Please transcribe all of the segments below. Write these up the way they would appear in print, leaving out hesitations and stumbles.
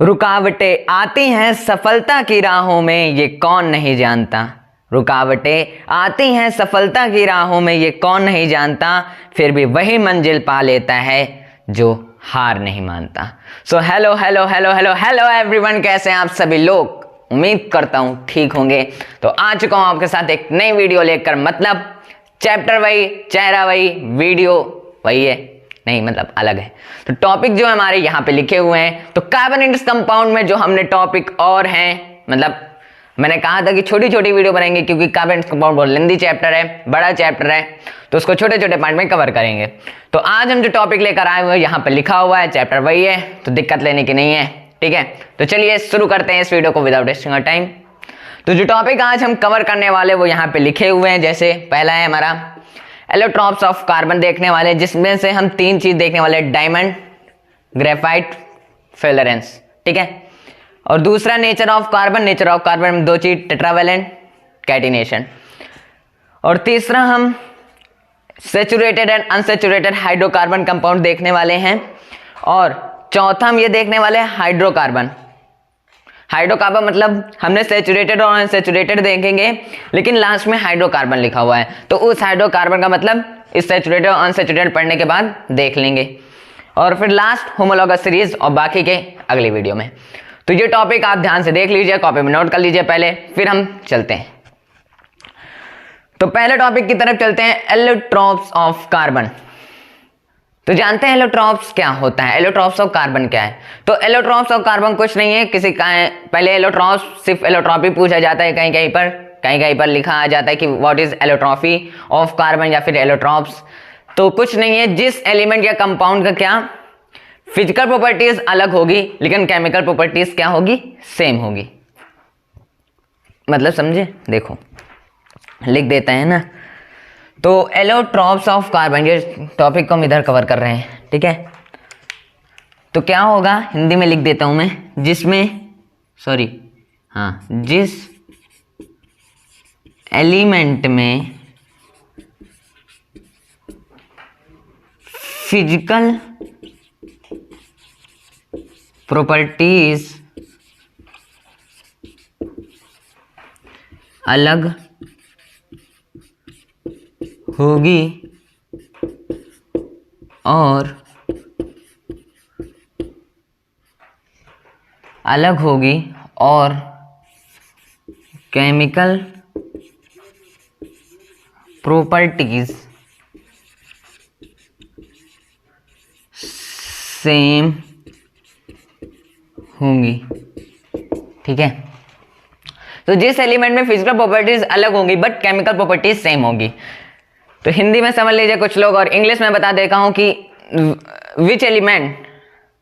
रुकावटें आती हैं सफलता की राहों में, ये कौन नहीं जानता। रुकावटें आती हैं सफलता की राहों में, ये कौन नहीं जानता। फिर भी वही मंजिल पा लेता है जो हार नहीं मानता। So hello hello hello hello hello everyone, कैसे हैं आप सभी लोग। उम्मीद करता हूँ ठीक होंगे। तो आ चुका हूँ आपके साथ एक नई वीडियो लेकर, मतलब चैप्टर वही, चेहरा वही, वीडियो वही है, नहीं मतलब अलग है। तो टॉपिक जो हमारे यहाँ पे लिखे हुए हैं, तो कार्बन इंडेक्स कंपाउंड में जो हमने टॉपिक और हैं, मतलब मैंने कहा था कि छोटी छोटी वीडियो बनाएंगे क्योंकि कार्बन इंडेक्स कंपाउंड बहुत लेंदी चैप्टर है, बड़ा चैप्टर है, तो उसको छोटे छोटे पार्ट में कवर करेंगे। तो आज हम जो टॉपिक लेकर आए हुए हैं, यहाँ पे लिखा हुआ है, चैप्टर वही है, तो दिक्कत लेने की नहीं है, ठीक है। तो चलिए शुरू करते हैं इस वीडियो को विदाउट वेस्टिंग टाइम। तो जो टॉपिक आज हम कवर करने वाले वो यहाँ पे लिखे हुए हैं। जैसे पहला है हमारा एलोट्रॉप्स ऑफ कार्बन देखने वाले, जिसमें से हम तीन चीज देखने वाले, डायमंड, ग्रेफाइट, फ्लोरेंस, ठीक है। और दूसरा nature of carbon, nature of carbon में दो चीज, टेट्रावेलेंट, कैटिनेशन। और तीसरा हम saturated and unsaturated hydrocarbon compound देखने वाले हैं। और चौथा हम ये देखने वाले हैं हाइड्रोकार्बन। हाइड्रोकार्बन मतलब हमने सैचुरेटेड और अनसैचुरेटेड देखेंगे, लेकिन लास्ट में हाइड्रोकार्बन लिखा हुआ है, तो उस हाइड्रोकार्बन का मतलब इस सैचुरेटेड और अनसैचुरेटेड पढ़ने के बाद देख लेंगे। और फिर लास्ट होमोलॉगस सीरीज और बाकी के अगली वीडियो में। तो ये टॉपिक आप ध्यान से देख लीजिए, कॉपी में नोट कर लीजिए पहले, फिर हम चलते हैं। तो पहले टॉपिक की तरफ चलते हैं, एलोट्रॉप्स ऑफ कार्बन। तो जानते हैं एलोट्रॉप्स क्या होता है, एलोट्रॉप्स ऑफ कार्बन क्या है। तो एलोट्रॉप्स ऑफ कार्बन कुछ नहीं है, किसी का पहले एलोट्रॉप्स सिर्फ एलोट्रॉपी पूछा जाता है, कहीं कहीं पर लिखा आ जाता है कि व्हाट इज एलोट्रॉफी ऑफ कार्बन या फिर एलोट्रॉप्स। तो कुछ नहीं है, जिस एलिमेंट या कंपाउंड का क्या फिजिकल प्रॉपर्टीज अलग होगी लेकिन केमिकल प्रॉपर्टीज क्या होगी, सेम होगी। मतलब समझे, देखो लिख देते हैं ना। तो एलोट्रॉप्स ऑफ कार्बन, ये टॉपिक को हम इधर कवर कर रहे हैं, ठीक है। तो क्या होगा, हिंदी में लिख देता हूं मैं, जिस एलिमेंट में फिजिकल प्रॉपर्टीज अलग होगी और केमिकल प्रॉपर्टीज सेम होंगी, ठीक है। तो जिस एलिमेंट में फिजिकल प्रॉपर्टीज अलग होंगी बट केमिकल प्रॉपर्टीज सेम होगी, तो हिंदी में समझ लीजिए कुछ लोग, और इंग्लिश में बता देता हूं कि which element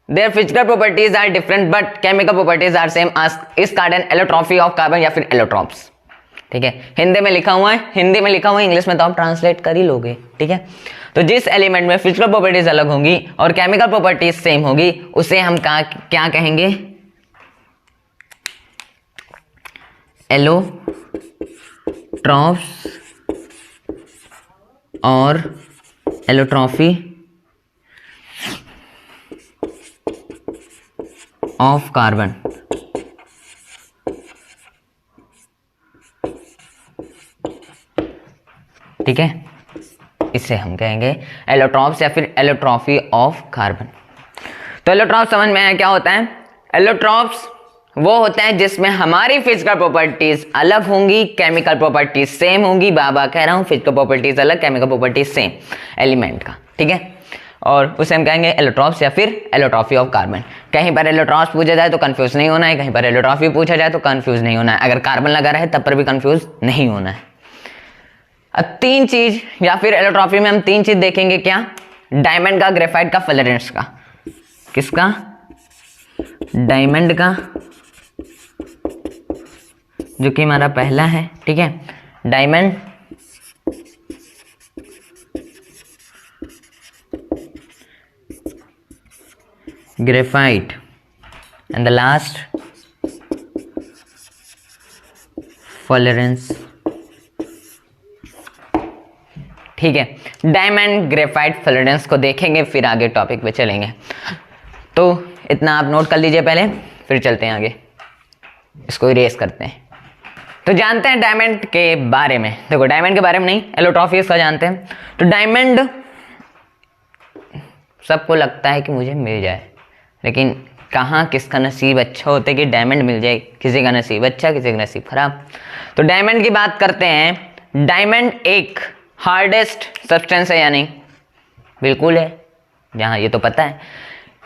their physical properties are different but chemical properties are same is called an allotropy of carbon या फिर एलोट्रॉप्स, ठीक है। हिंदी में लिखा हुआ है, इंग्लिश में तो आप ट्रांसलेट कर ही लोगे, ठीक है। तो जिस एलिमेंट में फिजिकल प्रॉपर्टीज अलग होंगी और केमिकल प्रॉपर्टीज सेम होगी, उसे हम क्या कहेंगे, एलोट्रॉप्स और एलोट्रॉफी ऑफ कार्बन, ठीक है। इसे हम कहेंगे एलोट्रॉप्स या फिर एलोट्रॉफी ऑफ कार्बन। तो एलोट्रॉप्स समझ में आया क्या होता है। एलोट्रॉप्स वो होता है जिसमें हमारी फिजिकल प्रॉपर्टीज अलग होंगी, केमिकल प्रॉपर्टीज सेम होंगी। बाबा कह रहा हूं, फिजिकल प्रॉपर्टीज अलग, केमिकल प्रॉपर्टीज सेम एलिमेंट का, ठीक है। और उसे हम कहेंगे एलोट्रॉप्स या फिर एलोट्रॉफी ऑफ कार्बन। कहीं पर एलोट्रॉप्स पूछा जाए तो कंफ्यूज नहीं होना है, कहीं पर एलोट्रॉफी पूछा जाए तो कंफ्यूज नहीं होना है। अगर कार्बन लगा रहे तब पर भी कंफ्यूज नहीं होना है। अब तीन चीज या फिर एलोट्रॉफी में हम तीन चीज देखेंगे, क्या, डायमंड का, ग्रेफाइट का, फ्लोरेंस का। किसका, डायमंड का, जो कि हमारा पहला है, ठीक है। Diamond, graphite and the last Florence, ठीक है। डायमंड, ग्रेफाइट, फ्लोरेंस को देखेंगे, फिर आगे टॉपिक पे चलेंगे। तो इतना आप नोट कर लीजिए पहले, फिर चलते हैं आगे, इसको इरेज करते हैं। तो जानते हैं डायमंड के बारे में। देखो डायमंड के बारे में नहीं, एलोट्रॉफियस का जानते हैं। तो डायमंड सबको लगता है कि मुझे मिल जाए, लेकिन कहाँ किसका नसीब अच्छा होता है कि डायमंड मिल जाए। किसी का नसीब अच्छा, किसी का नसीब खराब। तो डायमंड की बात करते हैं। डायमंड एक हार्डेस्ट सब्सटेंस है या नहीं? बिल्कुल है। यहाँ ये तो पता है,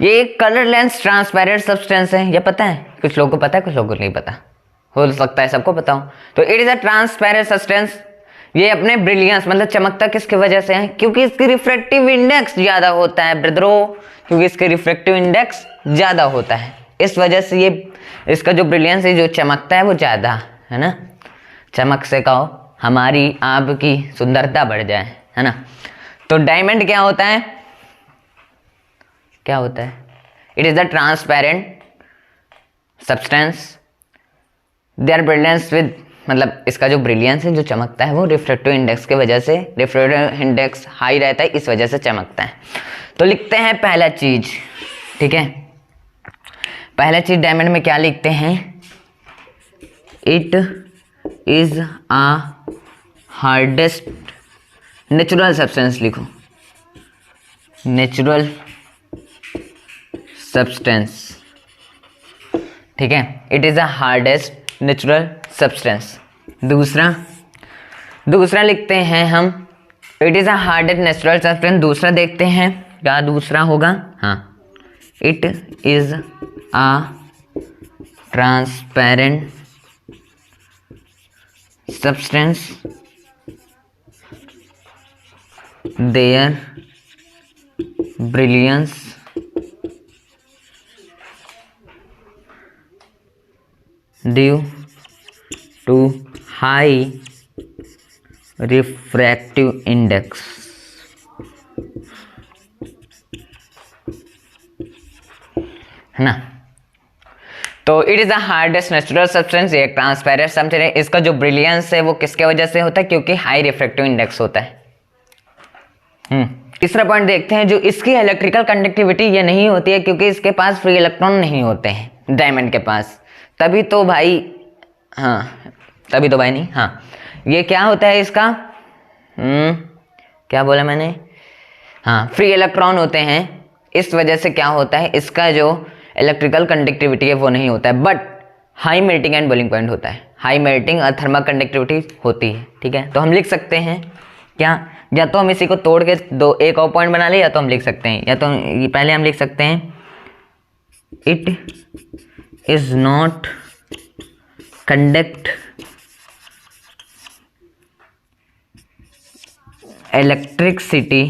ये एक कलरलेस ट्रांसपेरेंट सब्सटेंस है, ये पता है। कुछ लोगों को पता है, कुछ लोगों को नहीं पता, हो सकता है सबको पता हो। तो it is a transparent substance. ये अपने ब्रिलियंस मतलब चमकता किसकी वजह से है? क्योंकि इसकी रिफ्रैक्टिव इंडेक्स ज़्यादा होता है ब्रदरो, क्योंकि इसके रिफ्रैक्टिव इंडेक्स ज़्यादा होता है, इस वजह से ये इसका जो ब्रिलियंस है, जो चमकता है वो ज़्यादा है ना। चमक से कहो हमारी आपकी सुंदरता बढ़ जाए, है ना। तो डायमंड क्या होता है? क्या होता है? It is the transparent substance. They are brilliance with, मतलब इसका जो ब्रिलियंस है, जो चमकता है, वो रिफ्रैक्टिव इंडेक्स की वजह से, रिफ्रैक्टिव इंडेक्स हाई रहता है, इस वजह से चमकता है। तो लिखते हैं पहला चीज, ठीक है। पहला चीज डायमंड में क्या लिखते हैं? It is a hardest natural substance. लिखो नेचुरल सब्सटेंस, ठीक है। It is a hardest natural substance. दूसरा लिखते हैं हम, it is a hardest natural substance. दूसरा देखते हैं क्या दूसरा होगा। हाँ, it is a transparent substance. There brilliance due to high refractive index. है ना। तो it is the hardest natural substance, ये ट्रांसपेरेंट सब्सटेंस है। इसका जो ब्रिलियंस है वो किसके वजह से होता है? क्योंकि हाई रिफ्रैक्टिव इंडेक्स होता है। तीसरा पॉइंट देखते हैं, जो इसकी इलेक्ट्रिकल कंडक्टिविटी ये नहीं होती है क्योंकि इसके पास फ्री इलेक्ट्रॉन नहीं होते हैं डायमंड के पास। तभी तो भाई, हाँ तभी तो भाई नहीं, हाँ ये क्या होता है इसका, क्या बोला मैंने, हाँ फ्री इलेक्ट्रॉन होते हैं। इस वजह से क्या होता है, इसका जो इलेक्ट्रिकल कंडक्टिविटी है वो नहीं होता है, but high melting and boiling point होता है। हाई मेल्टिंग और थर्मल कंडक्टिविटी होती है, ठीक है। तो हम लिख सकते हैं क्या, या तो हम इसी को तोड़ के एक और पॉइंट बना ले, या तो हम लिख सकते हैं, या तो पहले हम लिख सकते हैं it is not conduct electricity.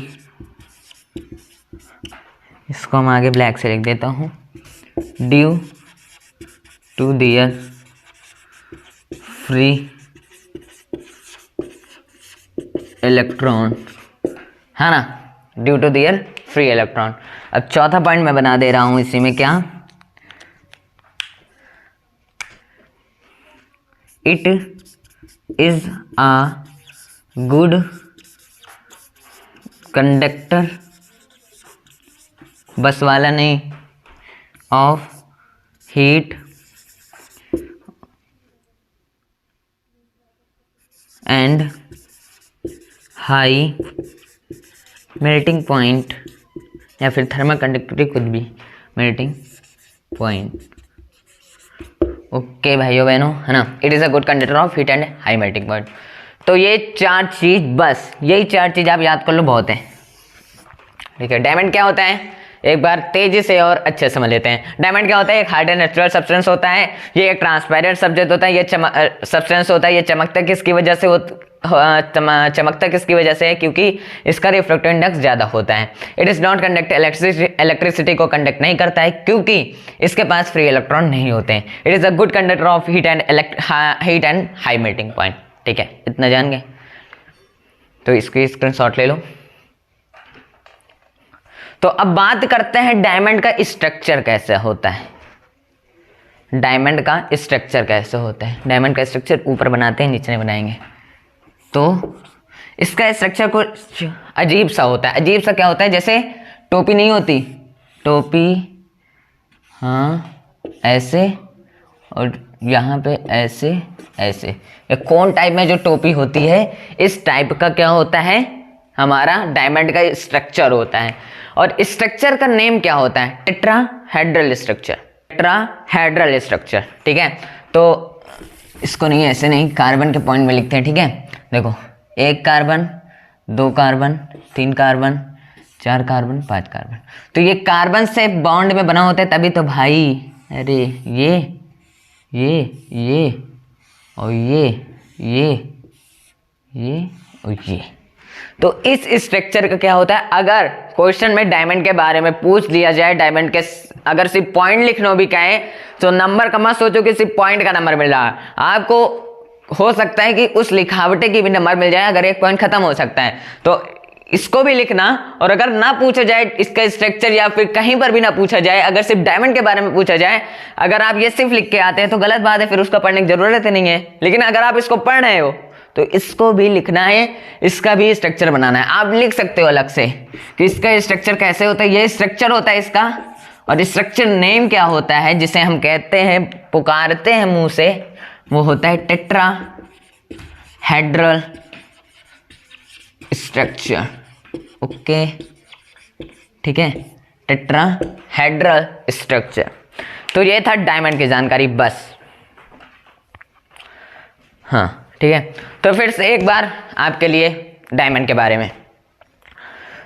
इसको हम आगे ब्लैक से लिख देता हूँ, due to their free electron, है ना, due to their free electron. अब चौथा पॉइंट मैं बना दे रहा हूं इसी में, क्या, it is a good conductor, बस वाला नहीं, of heat and high melting point, या फिर थर्मल कंडक्टिविटी, कुछ भी, मेल्टिंग पॉइंट। ओके भाइयों बहनों, है ना। It is a good conductor of heat and high melting point. तो ये चार चीज, बस यही चार चीज आप याद कर लो, बहुत है, ठीक है। डायमंड क्या होता है, एक बार तेजी से और अच्छे समझ लेते हैं। डायमंड क्या होता है, एक हार्ड एंड नेचुरल सब्सटेंस होता है। ये एक ट्रांसपेरेंट सब्जेक्ट होता है, ये सब्सटेंस होता है। ये चमकता किसकी वजह से चमकता किसकी वजह से है, क्योंकि इसका रिफ्रैक्टिव इंडेक्स ज़्यादा होता है। It is not conduct electricity को कंडक्ट नहीं करता है क्योंकि इसके पास फ्री इलेक्ट्रॉन नहीं होते हैं। It is a good conductor of heat and high melting point, ठीक है, इतना जान गए। तो इसकी स्क्रीनशॉट ले लो। तो अब बात करते हैं डायमंड का स्ट्रक्चर कैसे होता है। डायमंड का स्ट्रक्चर कैसे होता है, डायमंड का स्ट्रक्चर ऊपर बनाते हैं, नीचे नहीं बनाएंगे। तो इसका स्ट्रक्चर कुछ अजीब सा होता है। अजीब सा क्या होता है, जैसे टोपी नहीं होती, टोपी, हाँ ऐसे और यहाँ पे ऐसे ऐसे। एक कोन टाइप में जो टोपी होती है, इस टाइप का क्या होता है, हमारा डायमंड का स्ट्रक्चर होता है। और स्ट्रक्चर का नेम क्या होता है, टेट्राहेड्रल स्ट्रक्चर, टेट्राहेड्रल स्ट्रक्चर। ठीक है, तो इसको नहीं, ऐसे नहीं, कार्बन के पॉइंट में लिखते हैं। ठीक है, देखो 1 carbon, 2 carbon, 3 carbon, 4 carbon, 5 carbon. तो ये कार्बन से बॉन्ड में बना होता है तभी तो भाई। अरे ये और ये और ये। तो इस स्ट्रक्चर का क्या होता है, अगर क्वेश्चन में डायमंड के बारे में पूछ लिया जाए, डायमंड के अगर सिर्फ पॉइंट लिखना भी कहें, तो नंबर का मत सोचो कि सिर्फ पॉइंट का नंबर मिल रहा है आपको। हो सकता है कि उस लिखावटे की भी नंबर मिल जाए, अगर एक पॉइंट खत्म हो सकता है। तो इसको भी लिखना, और अगर ना पूछा जाए इसका स्ट्रक्चर, या फिर कहीं पर भी ना पूछा जाए, अगर सिर्फ डायमंड के बारे में पूछा जाए, अगर आप ये सिर्फ लिख के आते हैं तो गलत बात है, फिर उसका पढ़ने की जरूरत ही नहीं है। लेकिन अगर आप इसको पढ़ रहे हो तो इसको भी लिखना है, इसका भी स्ट्रक्चर बनाना है। आप लिख सकते हो अलग से कि इसका स्ट्रक्चर कैसे होता है, ये स्ट्रक्चर होता है इसका, और स्ट्रक्चर नेम क्या होता है जिसे हम कहते हैं, पुकारते हैं मुंह से, वो होता है टेट्राहेड्रल स्ट्रक्चर। ओके, ठीक है, टेट्राहेड्रल स्ट्रक्चर। तो ये था डायमंड की जानकारी बस। हाँ ठीक है, तो फिर से एक बार आपके लिए डायमंड के बारे में।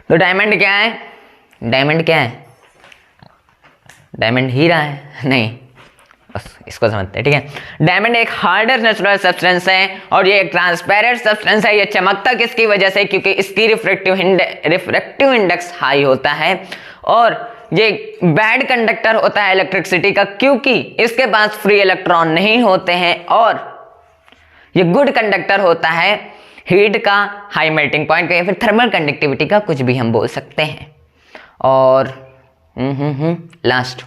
तो डायमंड क्या है, डायमंड क्या है, डायमंड हीरा है नहीं, बस इसको समझते हैं। ठीक है, डायमंड एक हार्डर नेचुरल सब्सटेंस है, और ये एक ट्रांसपेरेंट सब्सटेंस है। ये चमकता किसकी वजह से, क्योंकि इसकी रिफ्रैक्टिव इंडेक्स हाई होता है, और ये बैड कंडक्टर होता है इलेक्ट्रिसिटी का, क्योंकि इसके पास फ्री इलेक्ट्रॉन नहीं होते हैं, और ये गुड कंडक्टर होता है हीट का, हाई मेल्टिंग पॉइंट का, या फिर थर्मल कंडक्टिविटी का, कुछ भी हम बोल सकते हैं। और लास्ट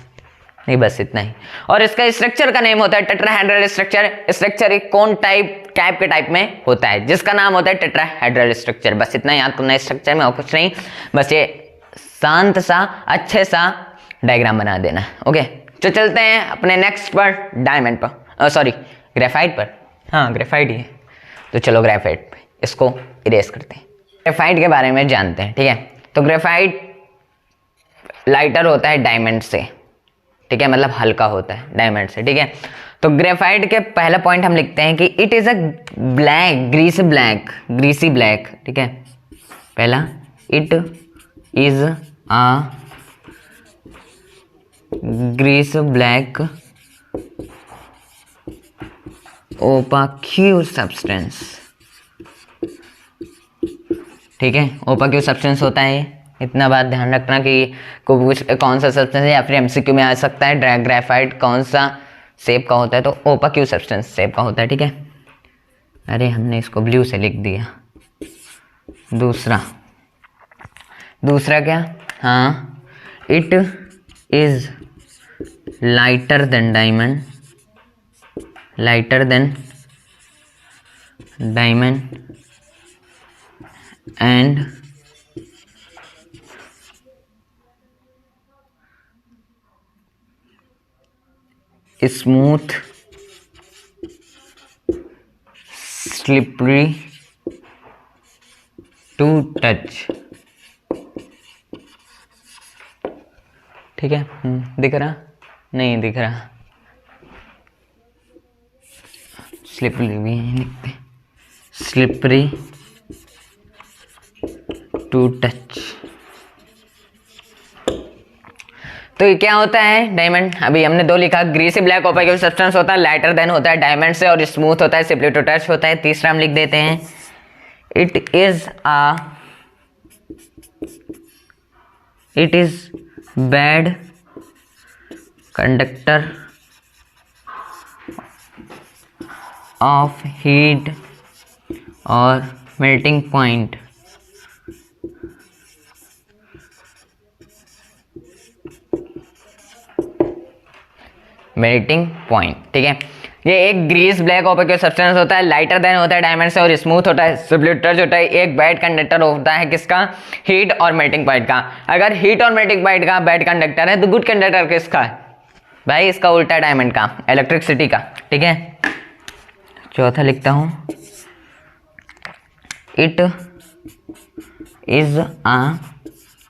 नहीं, बस इतना ही। और इसका स्ट्रक्चर का नेम होता है टेट्राहेड्रल स्ट्रक्चर। स्ट्रक्चर एक कौन टाइप के टाइप में होता है, जिसका नाम होता है टेट्राहेड्रल स्ट्रक्चर। बस इतना याद करना है स्ट्रक्चर में, और कुछ नहीं, बस ये शांत सा अच्छे सा डायग्राम बना देना। ओके, तो चलते हैं अपने नेक्स्ट पर, डायमंड पर, सॉरी ग्रेफाइट पर। हाँ ग्रेफाइट ही है, तो चलो ग्रेफाइट पे, इसको इरेज करते हैं। ग्रेफाइट के बारे में जानते हैं। ठीक है, तो ग्रेफाइट लाइटर होता है डायमंड से। ठीक है, मतलब हल्का होता है डायमंड से। ठीक है, तो ग्रेफाइट के पहला पॉइंट हम लिखते हैं कि it is a black, greasy black. ठीक है, पहला, it is a grease black opaque substance. ठीक है, ओपाक्यू सब्सटेंस होता है, इतना बात ध्यान रखना कि कौन सा सब्सटेंस है, या फिर एमसीक्यू में आ सकता है ग्रेफाइट कौन सा शेप का होता है, तो ओपाक्यू सब्सटेंस शेप का होता है। ठीक है, अरे हमने इसको ब्लू से लिख दिया। दूसरा क्या, हाँ, it is lighter than diamond, and smooth, slippery to touch. ठीक है, दिख रहा, नहीं दिख रहा, स्लिपरी भी लिखते हैं, स्लिपरी टू टच। तो ये क्या होता है डायमंड, अभी हमने दो लिखा, ग्रीसी ब्लैक ओपाक्यू सब्सटेंस होता है, लाइटर देन होता है डायमंड से, और स्मूथ होता है, स्लिपरी टू टच होता है। तीसरा हम लिख देते हैं, it is bad conductor of heat और मेल्टिंग पॉइंट। Melting point. ठीक है, ये एक ग्रीस ब्लैक ओपेक सब्सटेंस होता है, लाइटर देन होता है डायमंड से, और स्मूथ होता है, स्प्लिटर होता है, एक बैड कंडक्टर होता है किसका, हीट और मेल्टिंग पॉइंट का। अगर हीट और मेल्टिंग पॉइंट का बैड कंडक्टर है तो गुड कंडक्टर किसका है, भाई इसका उल्टा डायमंड का, इलेक्ट्रिसिटी का, ठीक है। चौथा लिखता हूं, it is a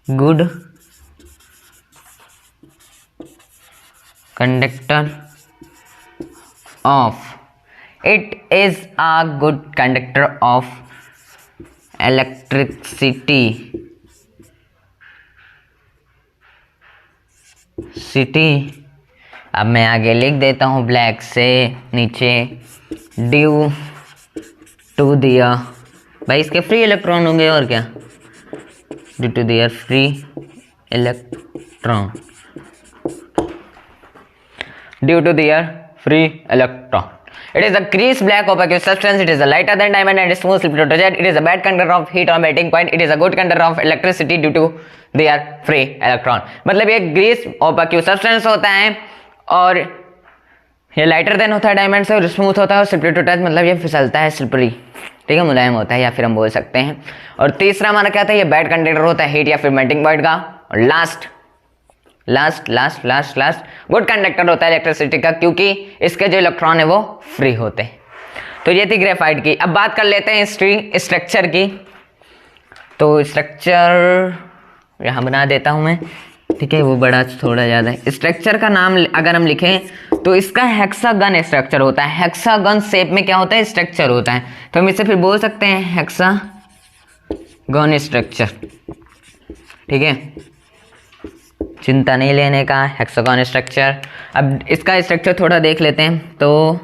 good conductor of, it is a good conductor of electricity city. अब मैं आगे लिख देता हूँ ब्लैक से नीचे, ड्यू टू दिया, भाई इसके फ्री इलेक्ट्रॉन होंगे और क्या, due to their free electron, due to their free electron. It is a grease black opaque substance. It is a lighter than diamond and smooth slippery to jet. It is a bad conductor of heat or melting point. It is a good conductor of electricity due to their free electron. मतलब ये grease opaque substance होता है और ये lighter than होता है diamond से और स्मूथ होता है और स्लिपरी टू टच, मतलब ये फिसलता है, स्लिपरी, ठीक है, मुलायम होता है या फिर हम बोल सकते हैं। और तीसरा हमारा क्या था, ये बैड कंडक्टर होता है हीट या फिर मेल्टिंग पॉइंट का। और लास्ट गुड कंडक्टर होता है इलेक्ट्रिसिटी का, क्योंकि इसके जो इलेक्ट्रॉन है वो फ्री होते हैं। तो ये थी ग्रेफाइट की। अब बात कर लेते हैं स्ट्रक्चर की। तो स्ट्रक्चर यहाँ बना देता हूँ मैं, ठीक है, वो बड़ा थोड़ा ज़्यादा है। स्ट्रक्चर का नाम अगर हम लिखें तो इसका हेक्सागन स्ट्रक्चर होता है। हेक्सागन शेप में क्या होता है, स्ट्रक्चर होता है। तो हम इसे फिर बोल सकते हैं हेक्सागन स्ट्रक्चर, ठीक है, चिंता नहीं लेने का, हेक्सागन स्ट्रक्चर। अब इसका स्ट्रक्चर थोड़ा देख लेते हैं। तो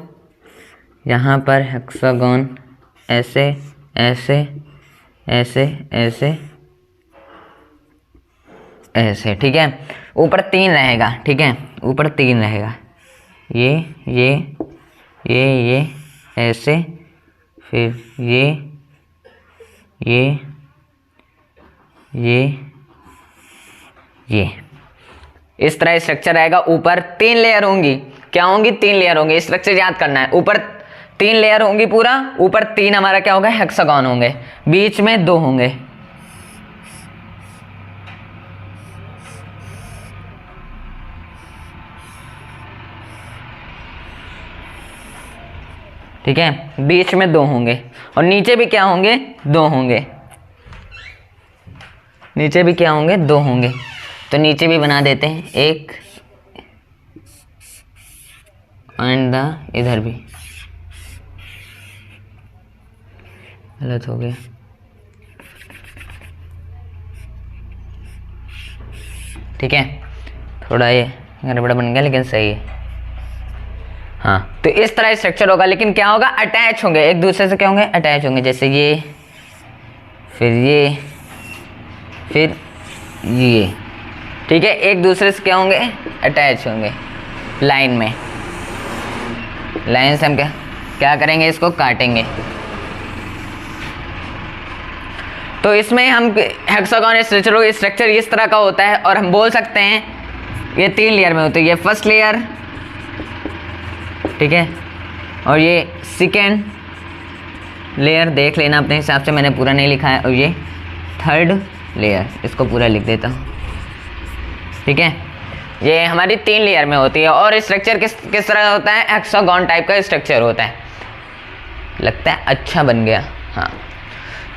यहाँ पर हेक्सागन ऐसे ऐसे ऐसे ऐसे ऐसे, ठीक है, ऊपर 3 रहेगा, ठीक है, ऊपर 3 रहेगा, ये ऐसे, फिर ये इस तरह स्ट्रक्चर रहेगा। ऊपर 3 लेयर होंगी, क्या होंगी, 3 लेयर होंगी। स्ट्रक्चर याद करना है, ऊपर 3 लेयर होंगी पूरा, ऊपर 3 हमारा क्या होगा, हेक्सागन होंगे, बीच में 2 होंगे, ठीक है, बीच में 2 होंगे। और नीचे भी क्या होंगे, 2 होंगे, नीचे भी क्या होंगे, 2 होंगे। तो नीचे भी बना देते हैं एक, एंड इधर भी गलत हो गया, ठीक है, थोड़ा ये गड़बड़ बन गया लेकिन सही है। हाँ, तो इस तरह स्ट्रक्चर होगा, लेकिन क्या होगा, अटैच होंगे एक दूसरे से, क्या होंगे, अटैच होंगे, जैसे ये, फिर ये, फिर ये, ठीक है, एक दूसरे से क्या होंगे, अटैच होंगे लाइन में। लाइन से हम क्या करेंगे, इसको काटेंगे। तो इसमें हम हेक्सागन स्ट्रक्चर इस तरह का होता है। और हम बोल सकते हैं ये 3 लेयर में होती है, ये फर्स्ट लेयर, ठीक है, और ये सेकेंड लेयर, देख लेना अपने हिसाब से, मैंने पूरा नहीं लिखा है। और ये थर्ड लेयर, इसको पूरा लिख देता हूँ, ठीक है, ये हमारी 3 लेयर में होती है। और स्ट्रक्चर किस तरह होता है, हेक्सागन टाइप का स्ट्रक्चर होता है। लगता है अच्छा बन गया, हाँ।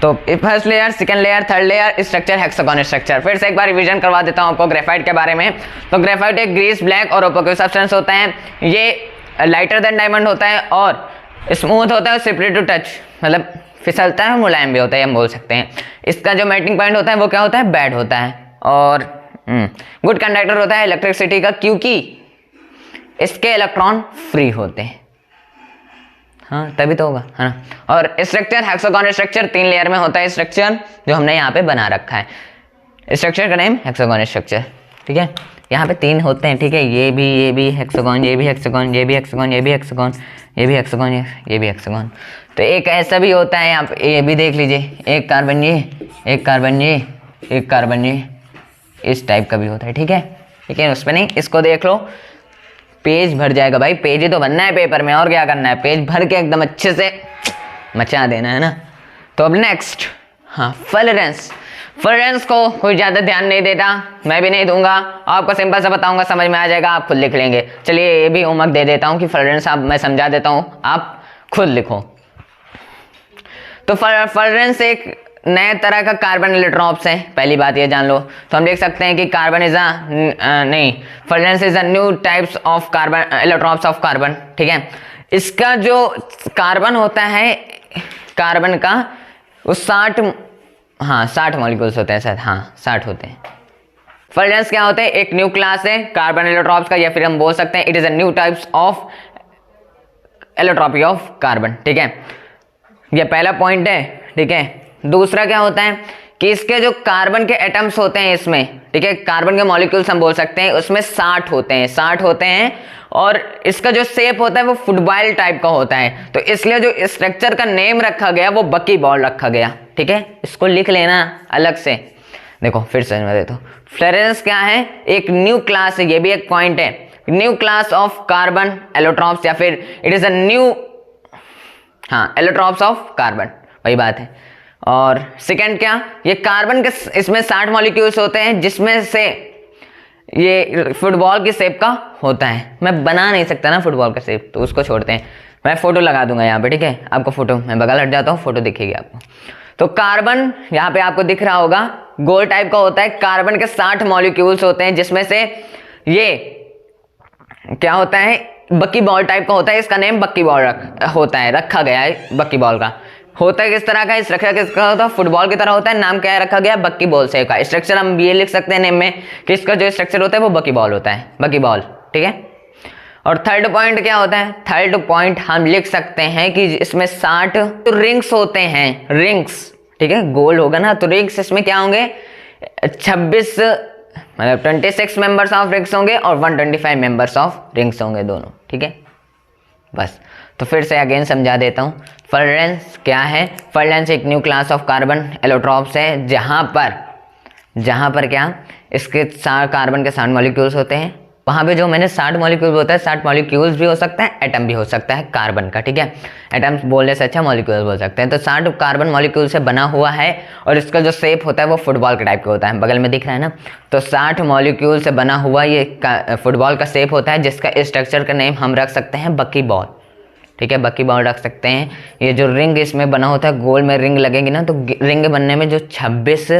तो first layer, second layer, third layer, structure hexagon structure. फिर से एक बार रिवीजन करवा देता हूँ आपको ग्रेफाइट के बारे में। तो ग्रेफाइट एक ग्रीस ब्लैक और ओपेक सब्सटेंस होता है। ये लाइटर देन डायमंड होता है और स्मूथ होता है, स्लिपरी टू टच, मतलब फिसलता है, मुलायम भी होता है, हम बोल सकते हैं। इसका जो मेल्टिंग पॉइंट होता है वो क्या होता है, बैड होता है। और गुड कंडक्टर होता है इलेक्ट्रिसिटी का, क्योंकि इसके इलेक्ट्रॉन फ्री होते हैं, हाँ, तभी तो होगा, है ना। और स्ट्रक्चर हेक्सागन स्ट्रक्चर 3 लेयर में होता है स्ट्रक्चर, जो हमने यहाँ पे बना रखा है। स्ट्रक्चर का नेम हेक्सागन स्ट्रक्चर, ठीक है। यहाँ पे 3 होते हैं, ठीक है, ये भी हेक्सागन, ये भी हेक्सागन, ये भी हेक्सागन, ये भी हेक्सागन, ये भी हेक्सागन, ये भी हेक्सागन। तो एक ऐसा भी होता है यहाँ पे, ये भी देख लीजिए, एक कार्बन ये, एक कार्बन ये, एक कार्बन ये, इस टाइप का भी होता है, ठीक है। लेकिन उस पर नहीं, इसको देख लो, पेज भर जाएगा भाई, पेज ही तो बनना है पेपर में, और क्या करना है, पेज भर के एकदम अच्छे से मचा देना है ना। तो अब नेक्स्ट, हाँ, फ्लोरेंस। फ्रेंड्स को कोई ज़्यादा ध्यान नहीं देता, मैं भी नहीं दूंगा, आपको सिंपल सा बताऊंगा, समझ में आ जाएगा, आप खुद लिख लेंगे। चलिए ये भी होमवर्क दे देता हूँ कि फ्रेंड्स आप, मैं समझा देता हूँ, आप खुद लिखो। तो फ्रेंड्स एक नए तरह का कार्बन इलेक्ट्रॉन्स है, पहली बात ये जान लो। तो हम लिख सकते हैं कि carbon is friends is a new types of carbon electrons of carbon, ठीक है। इसका जो कार्बन होता है, कार्बन का वो 60 मॉलिक्यूल्स होते हैं शायद, 60 होते हैं। फ्रेंड्स क्या होते हैं, एक न्यू क्लास है कार्बन इलेक्ट्रॉन्स का, या फिर हम बोल सकते हैं it is a new types of allotropy of carbon, ठीक है। ये पहला पॉइंट है, ठीक है। दूसरा क्या होता है कि इसके जो कार्बन के एटम्स होते हैं इसमें, ठीक है, कार्बन के मॉलिक्यूल्स हम बोल सकते हैं, उसमें 60 होते हैं और इसका जो शेप होता है वो फुटबॉल टाइप का होता है। तो इसलिए जो स्ट्रक्चर का नेम रखा गया वो बकी बॉल रखा गया, ठीक है। इसको लिख लेना अलग से। देखो फिर समझ में देता हूं, फ्लोरेंस क्या है, एक न्यू क्लास है, ये भी एक पॉइंट है, new class of carbon allotropes, या फिर it is a new allotropes of carbon, वही बात है। और सेकंड क्या, ये कार्बन के इसमें 60 मॉलिक्यूल्स होते हैं जिसमें से ये फुटबॉल की शेप का होता है। मैं बना नहीं सकता ना फुटबॉल का शेप, तो उसको छोड़ते हैं, मैं फोटो लगा दूंगा यहाँ पे, ठीक है। आपको फोटो, मैं बगल हट जाता हूँ, फोटो दिखेगी आपको। तो कार्बन यहाँ पे आपको दिख रहा होगा, गोल टाइप का होता है, कार्बन के 60 मॉलिक्यूल्स होते हैं जिसमें से ये क्या होता है, बकी बॉल टाइप का होता है। इसका नेम बकी बॉल होता है, रखा गया है बकी बॉल का। होता है किस तरह का, स्ट्रक्चर किसका होता है, फुटबॉल की तरह होता है। नाम क्या है रखा गया, बक्की बॉल से का। स्ट्रक्चर हम ये लिख सकते हैं नेम में कि इसका जो स्ट्रक्चर होता है वो बकी बॉल होता है, बकी बॉल, ठीक है। और थर्ड पॉइंट क्या होता है, थर्ड पॉइंट हम लिख सकते हैं कि इसमें 60 तो रिंग्स होते हैं, रिंग्स, ठीक है, गोल होगा ना, तो रिंग्स इसमें क्या होंगे, 26 मतलब 26 मेंबर्स ऑफ रिंग्स होंगे और 125 मेंबर्स ऑफ रिंग्स होंगे दोनों, ठीक है। बस तो फिर से अगेन समझा देता हूँ, फ्लोरेंस क्या है, फ्लोरेंस एक new class of carbon allotropes है जहाँ पर क्या, इसके 60 कार्बन के 60 मॉलिक्यूल्स होते हैं। वहाँ पे जो मैंने 60 मॉलिक्यूल होता है, 60 मॉलिक्यूल्स भी हो सकता है, एटम भी हो सकता है कार्बन का, ठीक है। एटम्स बोलने से अच्छा मॉलिक्यूल्स बोल सकते हैं। तो 60 कार्बन मॉलिक्यूल से बना हुआ है और इसका जो शेप होता है वो फुटबॉल के टाइप का होता है, बगल में दिख रहा है ना। तो 60 मॉलिक्यूल से बना हुआ ये फुटबॉल का शेप होता है, जिसका स्ट्रक्चर का नेम हम रख सकते हैं बकी बॉल, ठीक है, बकी बॉल रख सकते हैं। ये जो रिंग इसमें बना होता है, गोल में रिंग लगेगी ना, तो रिंग बनने में जो 26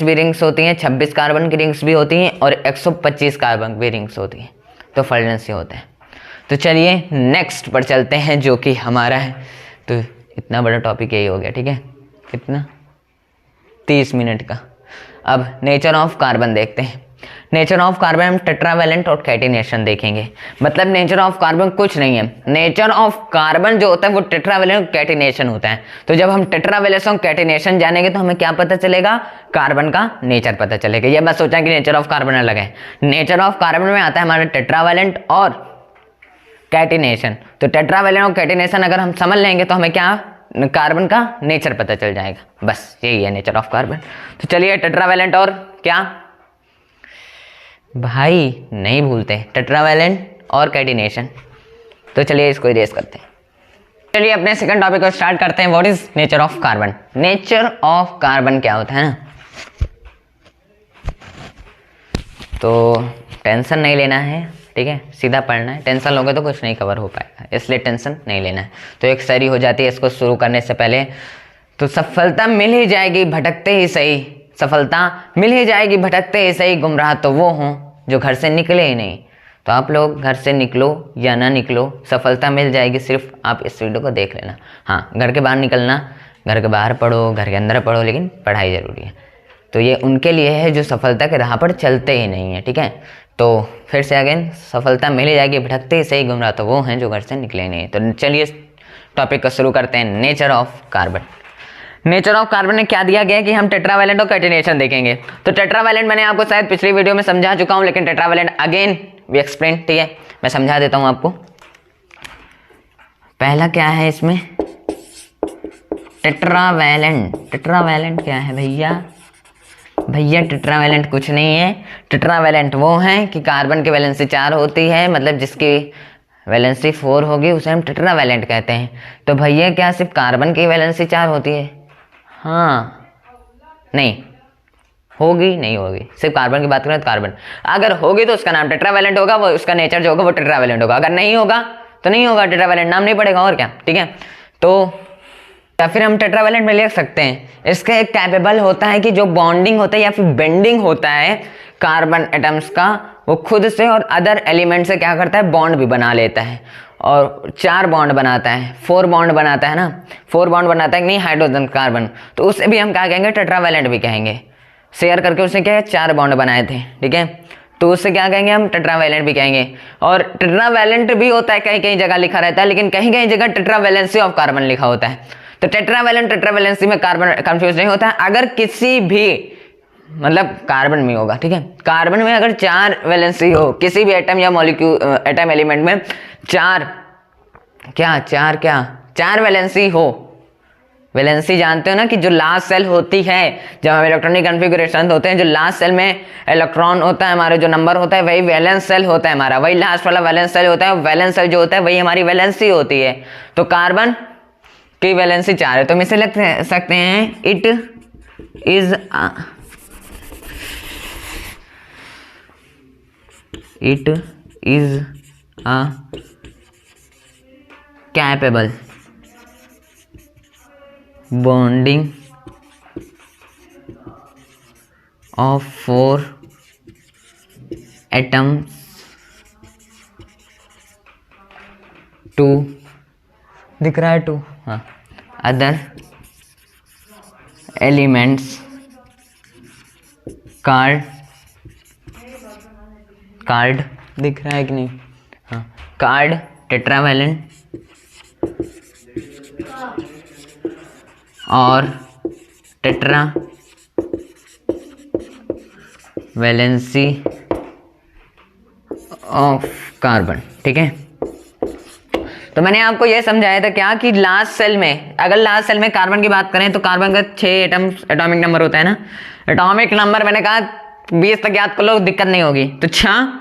भी रिंग्स होती हैं, 26 कार्बन की रिंग्स भी होती हैं और 125 कार्बन की रिंग्स होती हैं, तो फ्लोरेंस से होता है। तो चलिए नेक्स्ट पर चलते हैं जो कि हमारा है। तो इतना बड़ा टॉपिक यही हो गया, ठीक है, कितना 30 मिनट का। अब नेचर ऑफ कार्बन देखते हैं। नेचर ऑफ कार्बन हम टेट्रावैलेंट और कैटिनेशन देखेंगे। मतलब नेचर ऑफ कार्बन कुछ नहीं है, नेचर ऑफ कार्बन जो होता है वो टेट्रावैलेंट और कैटिनेशन होता है। तो जब हम टेट्रावैलेंस और कैटिनेशन जानेंगे तो हमें क्या पता चलेगा, कार्बन का नेचर पता चलेगा। ये बस सोचा कि नेचर ऑफ कार्बन अलग है, नेचर ऑफ कार्बन में आता है हमारा टेट्रावैलेंट और कैटिनेशन। तो टेट्रावैलेंट और कैटिनेशन अगर हम समझ लेंगे तो हमें क्या, कार्बन का नेचर पता चल जाएगा। बस यही है नेचर ऑफ कार्बन। तो चलिए टेट्रावैलेंट और क्या भाई नहीं भूलते, टेट्रावैलेंट और कैटिनेशन। तो चलिए इसको इरेज करते हैं। चलिए अपने सेकंड टॉपिक को स्टार्ट करते हैं। What is nature of carbon. Nature of carbon क्या होता है ना, तो टेंशन नहीं लेना है, ठीक है, सीधा पढ़ना है। टेंशन लोगे तो कुछ नहीं कवर हो पाएगा, इसलिए टेंशन नहीं लेना है। तो एक सरी हो जाती है इसको शुरू करने से पहले। तो सफलता मिल ही जाएगी भटकते ही सही, सफलता मिल ही जाएगी भटकते ही सही, गुमराह तो वो हों जो घर से निकले ही नहीं। तो आप लोग घर से निकलो या ना निकलो, सफलता मिल जाएगी, सिर्फ आप इस वीडियो को देख लेना। हाँ, घर के बाहर निकलना, घर के बाहर पढ़ो, घर के अंदर पढ़ो, लेकिन पढ़ाई ज़रूरी है। तो ये उनके लिए है जो सफलता के राह पर चलते ही नहीं है, ठीक है। तो फिर से अगेन, सफलता मिल ही जाएगी भटकते ही सही, गुमराह तो वो हैं जो घर से निकले नहीं। तो चलिए टॉपिक को शुरू करते हैं, nature of carbon. Nature of carbon में क्या दिया गया है कि हम टेट्रावैलेंट और कैटिनेशन देखेंगे। तो टेट्रावैलेंट मैंने आपको शायद पिछली वीडियो में समझा चुका हूं, लेकिन टेट्रावैलेंट अगेन वी एक्सप्लेन, ठीक है, मैं समझा देता हूं आपको। पहला क्या है इसमें, टेट्रावैलेंट। टेट्रावैलेंट क्या है भैया, टेट्रावैलेंट कुछ नहीं है। टेट्रावैलेंट वो है कि कार्बन की वैलेंसी 4 होती है, मतलब जिसकी वैलेंसी 4 होगी उसे हम टेट्रावैलेंट कहते हैं। तो भैया क्या सिर्फ कार्बन की वैलेंसी 4 होती है? हाँ, नहीं होगी, नहीं होगी। सिर्फ कार्बन की बात करें तो कार्बन, अगर होगी तो उसका नाम टेट्रावैलेंट होगा, वो उसका नेचर जो होगा वो टेट्रावैलेंट होगा। अगर नहीं होगा तो नहीं होगा, टेट्रावैलेंट नाम नहीं पड़ेगा, और क्या। ठीक है, तो या फिर हम टेट्रावैलेंट में लिख सकते हैं इसके कैपेबल होता है कि जो बॉन्डिंग होता है या फिर बेंडिंग होता है कार्बन एटम्स का, वो खुद से और अदर एलिमेंट से क्या करता है, बॉन्ड भी बना लेता है, और 4 बॉन्ड बनाता है, 4 बॉन्ड बनाता है ना, 4 बॉन्ड बनाता है कि नहीं हाइड्रोजन कार्बन, तो उसे भी हम क्या कहेंगे, टेट्रावैलेंट भी कहेंगे। शेयर करके उसने क्या है, 4 बॉन्ड बनाए थे। ठीक है, तो उससे क्या कहेंगे हम, टेट्रावैलेंट भी कहेंगे। और टेट्रावैलेंट भी होता है, कहीं कहीं जगह लिखा रहता है, लेकिन कहीं कहीं जगह टेट्रावैलेंसी ऑफ कार्बन लिखा होता है। तो टेट्रावैलेंट टेट्रावैलेंसी में कार्बन कंफ्यूज नहीं होता है। अगर किसी भी मतलब कार्बन में होगा, ठीक है, कार्बन में अगर 4 वैलेंसी हो किसी भी एटम या मॉलिक्यूल एटम एलिमेंट में 4 वैलेंसी हो। वैलेंसी जानते हो ना कि जो लास्ट सेल होती है, जब हम इलेक्ट्रॉनिक कॉन्फ़िगरेशन होते हैं, जो लास्ट सेल में इलेक्ट्रॉन होता है हमारा, जो नंबर होता है वही वैलेंस सेल होता है हमारा, वही लास्ट वाला वैलेंस सेल होता है। वैलेंस सेल जो होता है वही हमारी वैलेंसी होती है। तो कार्बन की वैलेंसी 4 है, तो हम इसे लिख सकते हैं it is a capable bonding of 4 atoms to, दिख रहा है टू, हाँ, अदर एलिमेंट्स कार्ड दिख रहा है कि नहीं, हाँ, कार्ड टेट्रावैलेंट और टेट्रा वैलेंसी ऑफ कार्बन। ठीक है, तो मैंने आपको यह समझाया था क्या कि लास्ट सेल में, अगर लास्ट सेल में कार्बन की बात करें तो कार्बन का 6 एटॉमिक नंबर होता है ना। एटॉमिक नंबर मैंने कहा 20 तक याद कर लो, दिक्कत नहीं होगी। तो 6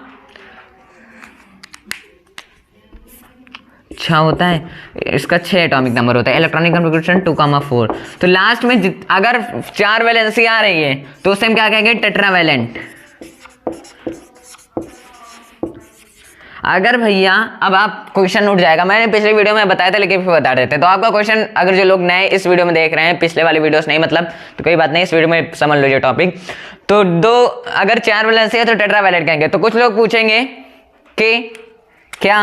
होता है, इसका 6 एटॉमिक नंबर होता है। Electronic configuration 2,4। तो लास्ट में अगर 4 वैलेंसी आ रही है तो उसे हम क्या कहेंगे, टेट्रावैलेंट। अगर भैया अब आप क्वेश्चन उठ जाएगा, मैंने पिछले वीडियो में बताया था लेकिन फिर बता देते हैं। तो आपका क्वेश्चन, अगर जो लोग नए इस वीडियो में देख रहे हैं, पिछले वाली वीडियोस नहीं मतलब, तो कोई बात नहीं, इस वीडियो में समझ लीजिए टॉपिक। तो अगर 4 वैलेंसी है तो टेट्रावैलेंट कहेंगे। तो कुछ लोग पूछेंगे कि क्या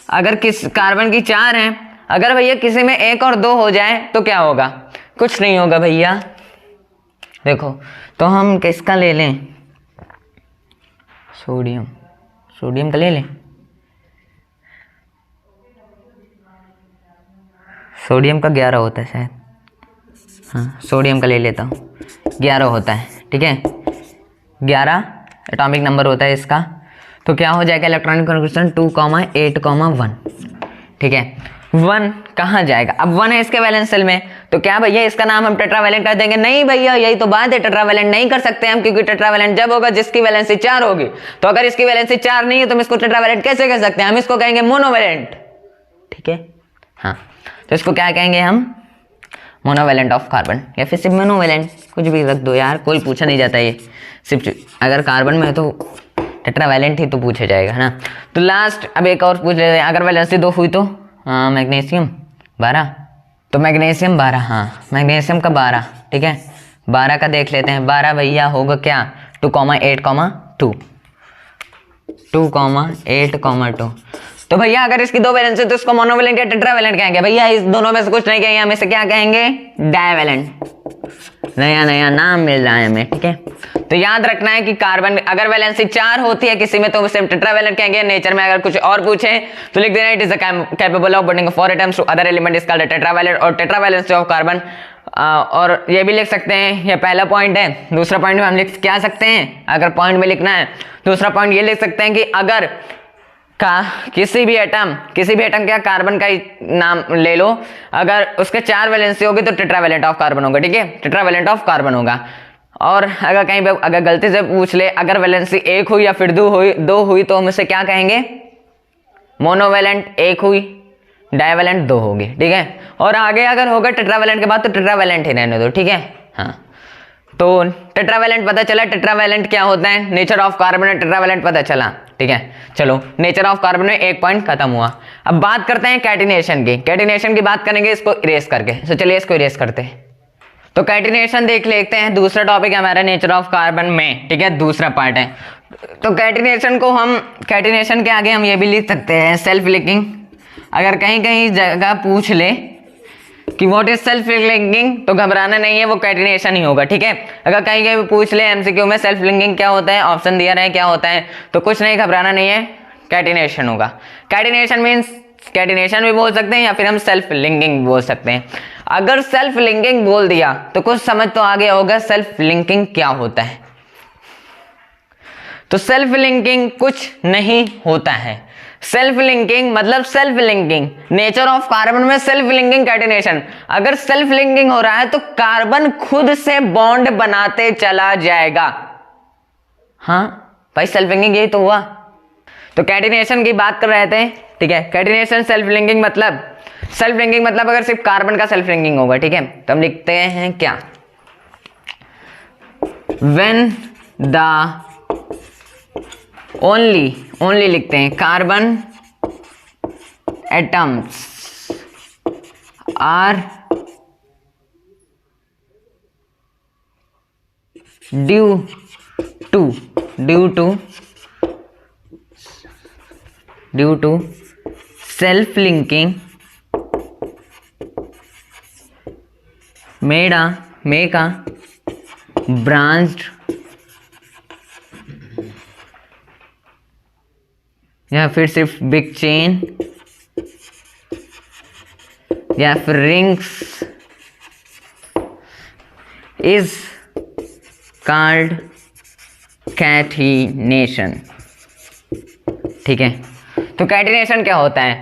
अगर किस कार्बन की 4 है, अगर भैया किसी में 1 और 2 हो जाए तो क्या होगा, कुछ नहीं होगा भैया। देखो, तो हम किसका ले लें, सोडियम का ले लें। सोडियम का 11 होता है शायद, हाँ, सोडियम का ले लेता हूँ, 11 होता है। ठीक है, 11 एटॉमिक नंबर होता है इसका। तो क्या हो जाएगा, इलेक्ट्रॉनिक कॉन्फ़िगरेशन 2,8,1। ठीक है, 1 कहाँ जाएगा, अब 1 है इसके वैलेंस सेल में, तो क्या भैया इसका नाम हम टेट्रावैलेंट कर देंगे? नहीं भैया, यही तो बात है, टेट्रावैलेंट नहीं कर सकते हम, क्योंकि टेट्रावैलेंट जब होगा जिसकी वैलेंसी 4 होगी। तो अगर इसकी वैलेंसी 4 नहीं है तो हम इसको टेट्रावैलेंट कैसे कर सकते हैं, हम इसको कहेंगे मोनोवैलेंट। ठीक है, हाँ, तो इसको क्या कहेंगे हम, मोनोवैलेंट ऑफ कार्बन, या फिर सिर्फ मोनोवैलेंट, कुछ भी रख दो यार, कोई पूछा नहीं जाता। ये सिर्फ अगर कार्बन में है तो टेट्रावैलेंट ही तो पूछा जाएगा, है ना। तो लास्ट अब एक और पूछ लेते हैं, अगर वैलेंसी 2 हुई तो मैग्नीशियम 12, तो मैग्नीशियम 12, हाँ, मैग्नीशियम का 12। ठीक है, 12 का देख लेते हैं। 12 भैया होगा क्या, 2,8,2, 2,8,2। तो भैया अगर इसकी 2 वैलेंसी तो इसको मोनोवैलेंट या टेट्रावैलेंट कहेंगे भैया, इस दोनों में से कुछ नहीं कहेंगे, हम इसे क्या कहेंगे, डाइवैलेंट। नया नाम मिल रहा है हमें। ठीक है, तो याद रखना है कि कार्बन अगर वैलेंसी 4 होती है किसी में तो उसे टेट्रावैलेंट कहेंगे। नेचर में अगर कुछ और पूछे तो लिख देना, it is capable of bonding 4 atoms to other element is called tetravalent, और टेट्रावैलेंसी ऑफ कार्बन। और ये भी लिख सकते हैं, ये पहला पॉइंट है। दूसरा पॉइंट में हम लिख क्या सकते हैं, अगर पॉइंट में लिखना है, दूसरा पॉइंट ये लिख सकते हैं कि अगर किसी भी एटम क्या कार्बन का ही नाम ले लो, अगर उसके 4 वैलेंसी होगी तो टेट्रावैलेंट ऑफ कार्बन होगा। ठीक है, टेट्रावैलेंट ऑफ कार्बन होगा। और अगर कहीं पे अगर गलती से पूछ ले, अगर वैलेंसी 1 हुई या फिर 2 हुई तो हम इसे क्या कहेंगे, मोनोवैलेंट 1 हुई, डाइवैलेंट 2 होगी। ठीक है, और आगे अगर होगा टेट्रावैलेंट के बाद तो टेट्रावैलेंट ही रहने दो। ठीक है, हाँ, तो टेट्रावैलेंट पता चला। टेट्रावैलेंट क्या होता है, नेचर ऑफ कार्बन है, टेट्रावैलेंट पता चला। ठीक है, चलो नेचर ऑफ कार्बन में एक पॉइंट खत्म हुआ। अब बात करते हैं कैटिनेशन की। कैटिनेशन की बात करेंगे इसको इरेज करके। तो चलिए इसको इरेज करते हैं। तो कैटिनेशन देख लेते हैं, दूसरा टॉपिक है हमारा नेचर ऑफ कार्बन में। ठीक है, दूसरा पार्ट है। तो कैटिनेशन को हम, कैटिनेशन के आगे हम ये भी लिख सकते हैं सेल्फ लिंकिंग। अगर कहीं कहीं जगह पूछ ले कि व्हाट इज सेल्फ लिंकिंग, तो घबराना नहीं है, वो कैटिनेशन ही होगा। ठीक है, अगर कहीं कहीं पूछ ले एमसीक्यू में सेल्फ लिंकिंग क्या होता है, ऑप्शन दिया रहे क्या होता है, तो कुछ नहीं, घबराना नहीं है, कैटिनेशन होगा। कैटिनेशन मीन्स कैटिनेशन भी बोल सकते हैं या फिर हम सेल्फ लिंकिंग भी बोल सकते हैं। अगर सेल्फ लिंकिंग बोल दिया तो कुछ समझ तो आ गया होगा सेल्फ लिंकिंग क्या होता है। तो सेल्फ लिंकिंग कुछ नहीं होता है। सेल्फ लिंकिंग मतलब self linking, nature of carbon में सेल्फ लिंकिंग कैटिनेशन। अगर सेल्फ लिंकिंग हो रहा है तो कार्बन खुद से बॉन्ड बनाते चला जाएगा। हाँ भाई, सेल्फ लिंकिंग यही तो हुआ। तो कैटिनेशन की बात कर रहे थे। ठीक है, कैटिनेशन सेल्फ लिंकिंग मतलब, सेल्फ लिंकिंग मतलब अगर सिर्फ कार्बन का सेल्फ लिंकिंग होगा। ठीक है, तो हम लिखते हैं क्या, व्हेन द ओनली लिखते हैं carbon atoms are due to self linking make a branched या फिर सिर्फ बिग चेन या फिर रिंग्स इज कॉल्ड कैटिनेशन। ठीक है, तो कैटिनेशन क्या होता है,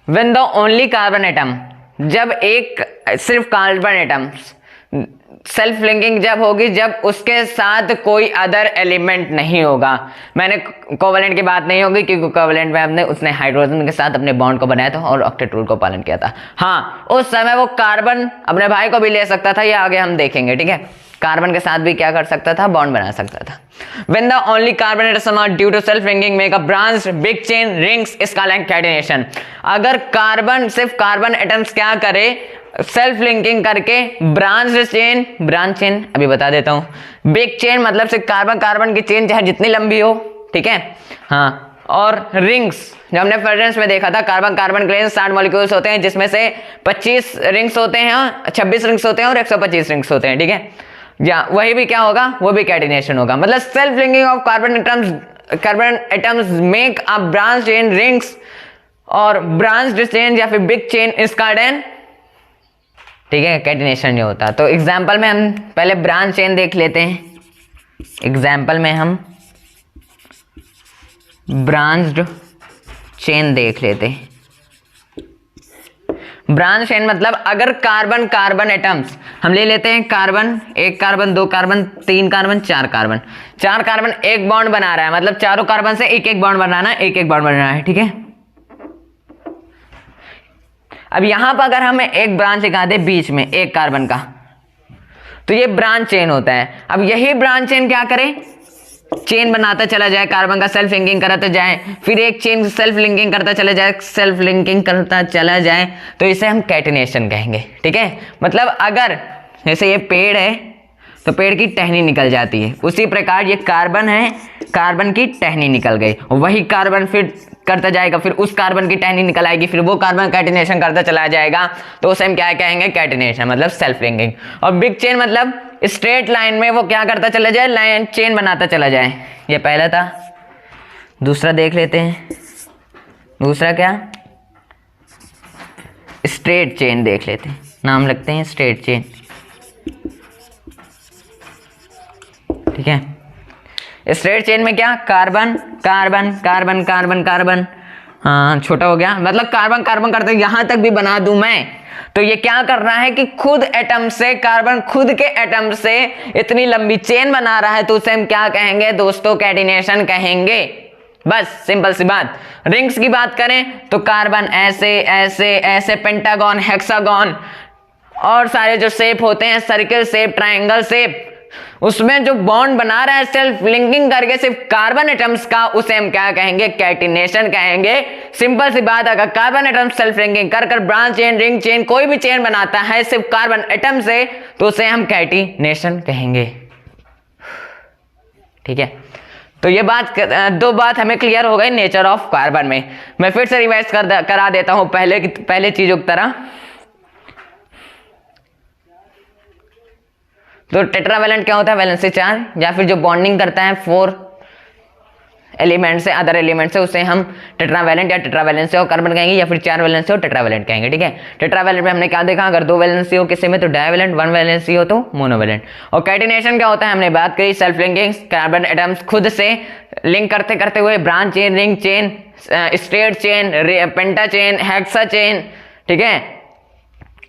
when the only carbon atom, जब एक सिर्फ कार्बन एटम, सेल्फ लिंकिंग जब होगी जब उसके साथ कोई अदर एलिमेंट नहीं होगा। मैंने कोवेलेंट की बात नहीं होगी क्योंकि कोवेलेंट में हमने उसने हाइड्रोजन के साथ अपने बॉन्ड को बनाया था और ऑक्टेट रूल को पालन किया था। हाँ, उस समय वो कार्बन अपने भाई को भी ले सकता था, ये आगे हम देखेंगे। ठीक है, कार्बन के साथ भी क्या कर सकता था, बॉन्ड बना सकता था। When the only carbon atoms are due to self linking make a branched big chain rings is called catenation. अगर कार्बन, सिर्फ कार्बन एटम्स क्या करे, सेल्फ लिंकिंग करके ब्रांच चेन अभी बता देता हूं। बिग चेन मतलब सिर्फ कार्बन कार्बन की चेन चाहे जितनी लंबी हो। ठीक है, हाँ, और रिंग्स जो हमने फ्रेगरेंस में देखा था, कार्बन कार्बन के लिए 60 मॉलिक्यूल्स होते हैं जिसमें से 25 रिंग्स होते हैं, 26 रिंग्स होते हैं और 125 रिंग्स होते हैं। ठीक है, या वही भी क्या होगा, वो भी कैटिनेशन होगा। मतलब self linking of carbon atoms make a branch chain rings और ब्रांच चेन या फिर बिग चेन इज कॉल्ड। ठीक है, कैटिनेशन नहीं होता। तो एग्जांपल में हम पहले ब्रांच चेन देख लेते हैं। एग्जांपल में हम ब्रांच्ड चेन देख लेते हैं। ब्रांच चेन मतलब अगर कार्बन एटम्स हम ले लेते हैं, कार्बन, एक कार्बन, दो कार्बन, तीन कार्बन, चार कार्बन एक बॉन्ड बना रहा है, मतलब चारों कार्बन से एक एक बॉन्ड बनाना है, एक एक बॉन्ड बनाना है। ठीक है, अब यहां पर अगर हमें एक ब्रांच लगा दे बीच में एक कार्बन का, तो ये ब्रांच चेन होता है। अब यही ब्रांच चेन क्या करे, चेन बनाता चला जाए, कार्बन का सेल्फ लिंकिंग करता जाए, फिर एक चेन सेल्फ लिंकिंग करता चला जाए, सेल्फ लिंकिंग करता चला जाए, तो इसे हम कैटिनेशन कहेंगे। ठीक है, मतलब अगर जैसे ये पेड़ है तो पेड़ की टहनी निकल जाती है, उसी प्रकार ये कार्बन है, कार्बन की टहनी निकल गई, वही कार्बन फिर करता जाएगा, फिर उस कार्बन की टहनी निकल आएगी, फिर वो कार्बन कैटिनेशन करता चला जाएगा, तो उसे हम क्या कहेंगे, कैटिनेशन मतलब सेल्फ लिंकिंग। और बिग चेन मतलब स्ट्रेट लाइन में वो क्या करता चला जाए, लाइन चेन बनाता चला जाए। ये पहला था। दूसरा देख लेते हैं, दूसरा क्या, स्ट्रेट चेन देख लेते हैं, नाम लगते हैं स्ट्रेट चेन। ठीक है, स्ट्रेट चेन में क्या, carbon carbon carbon carbon carbon, हाँ छोटा हो गया, मतलब कार्बन कार्बन करते यहां तक भी बना दूं मैं, तो ये क्या कर रहा है कि खुद एटम से, कार्बन खुद के एटम से इतनी लंबी चेन बना रहा है, तो उसे हम क्या कहेंगे दोस्तों, कैटिनेशन कहेंगे। बस सिंपल सी बात। रिंग्स की बात करें तो कार्बन ऐसे ऐसे ऐसे, पेंटागन, हेक्सागन, और सारे जो शेप होते हैं, सर्किल शेप, ट्रायंगल शेप, उसमें जो बॉन्ड बना रहा है सेल्फ लिंकिंग करके सिर्फ कार्बन एटम्स का, उसे हम क्या कहेंगे? कैटिनेशन कहेंगे। सिंपल सी बात, अगर कार्बन एटम सेल्फ लिंकिंग कर कर ब्रांच चेन, रिंग चेन, कोई भी चेन बनाता है सिर्फ कार्बन एटम से, तो उसे हम कैटिनेशन कहेंगे। ठीक है, तो ये दो बात हमें क्लियर हो गई नेचर ऑफ कार्बन में। मैं फिर से रिवाइज करा देता हूं पहले चीजों की तरह। तो टेट्रावैलेंट क्या होता है? वैलेंसी चार्ज, या फिर जो बॉन्डिंग करता है 4 एलिमेंट से अदर एलिमेंट से, उसे हम टेट्रावैलेंट या टेट्रावैलेंसी और कार्बन कहेंगे, या फिर 4 वैलेंसी और टेट्रावैलेंट कहेंगे। ठीक है, टेट्रावैलेंट में हमने क्या देखा? अगर 2 वैलेंसी हो किसी में तो डाइवैलेंट, 1 वैलेंसी हो तो मोनोवैलेंट। और कैटिनेशन क्या होता है? हमने बात करी सेल्फ लिंकिंग, कार्बन एटम्स खुद से लिंक करते करते हुए branch chain, ring chain, straight chain, penta chain, hexa chain. ठीक है,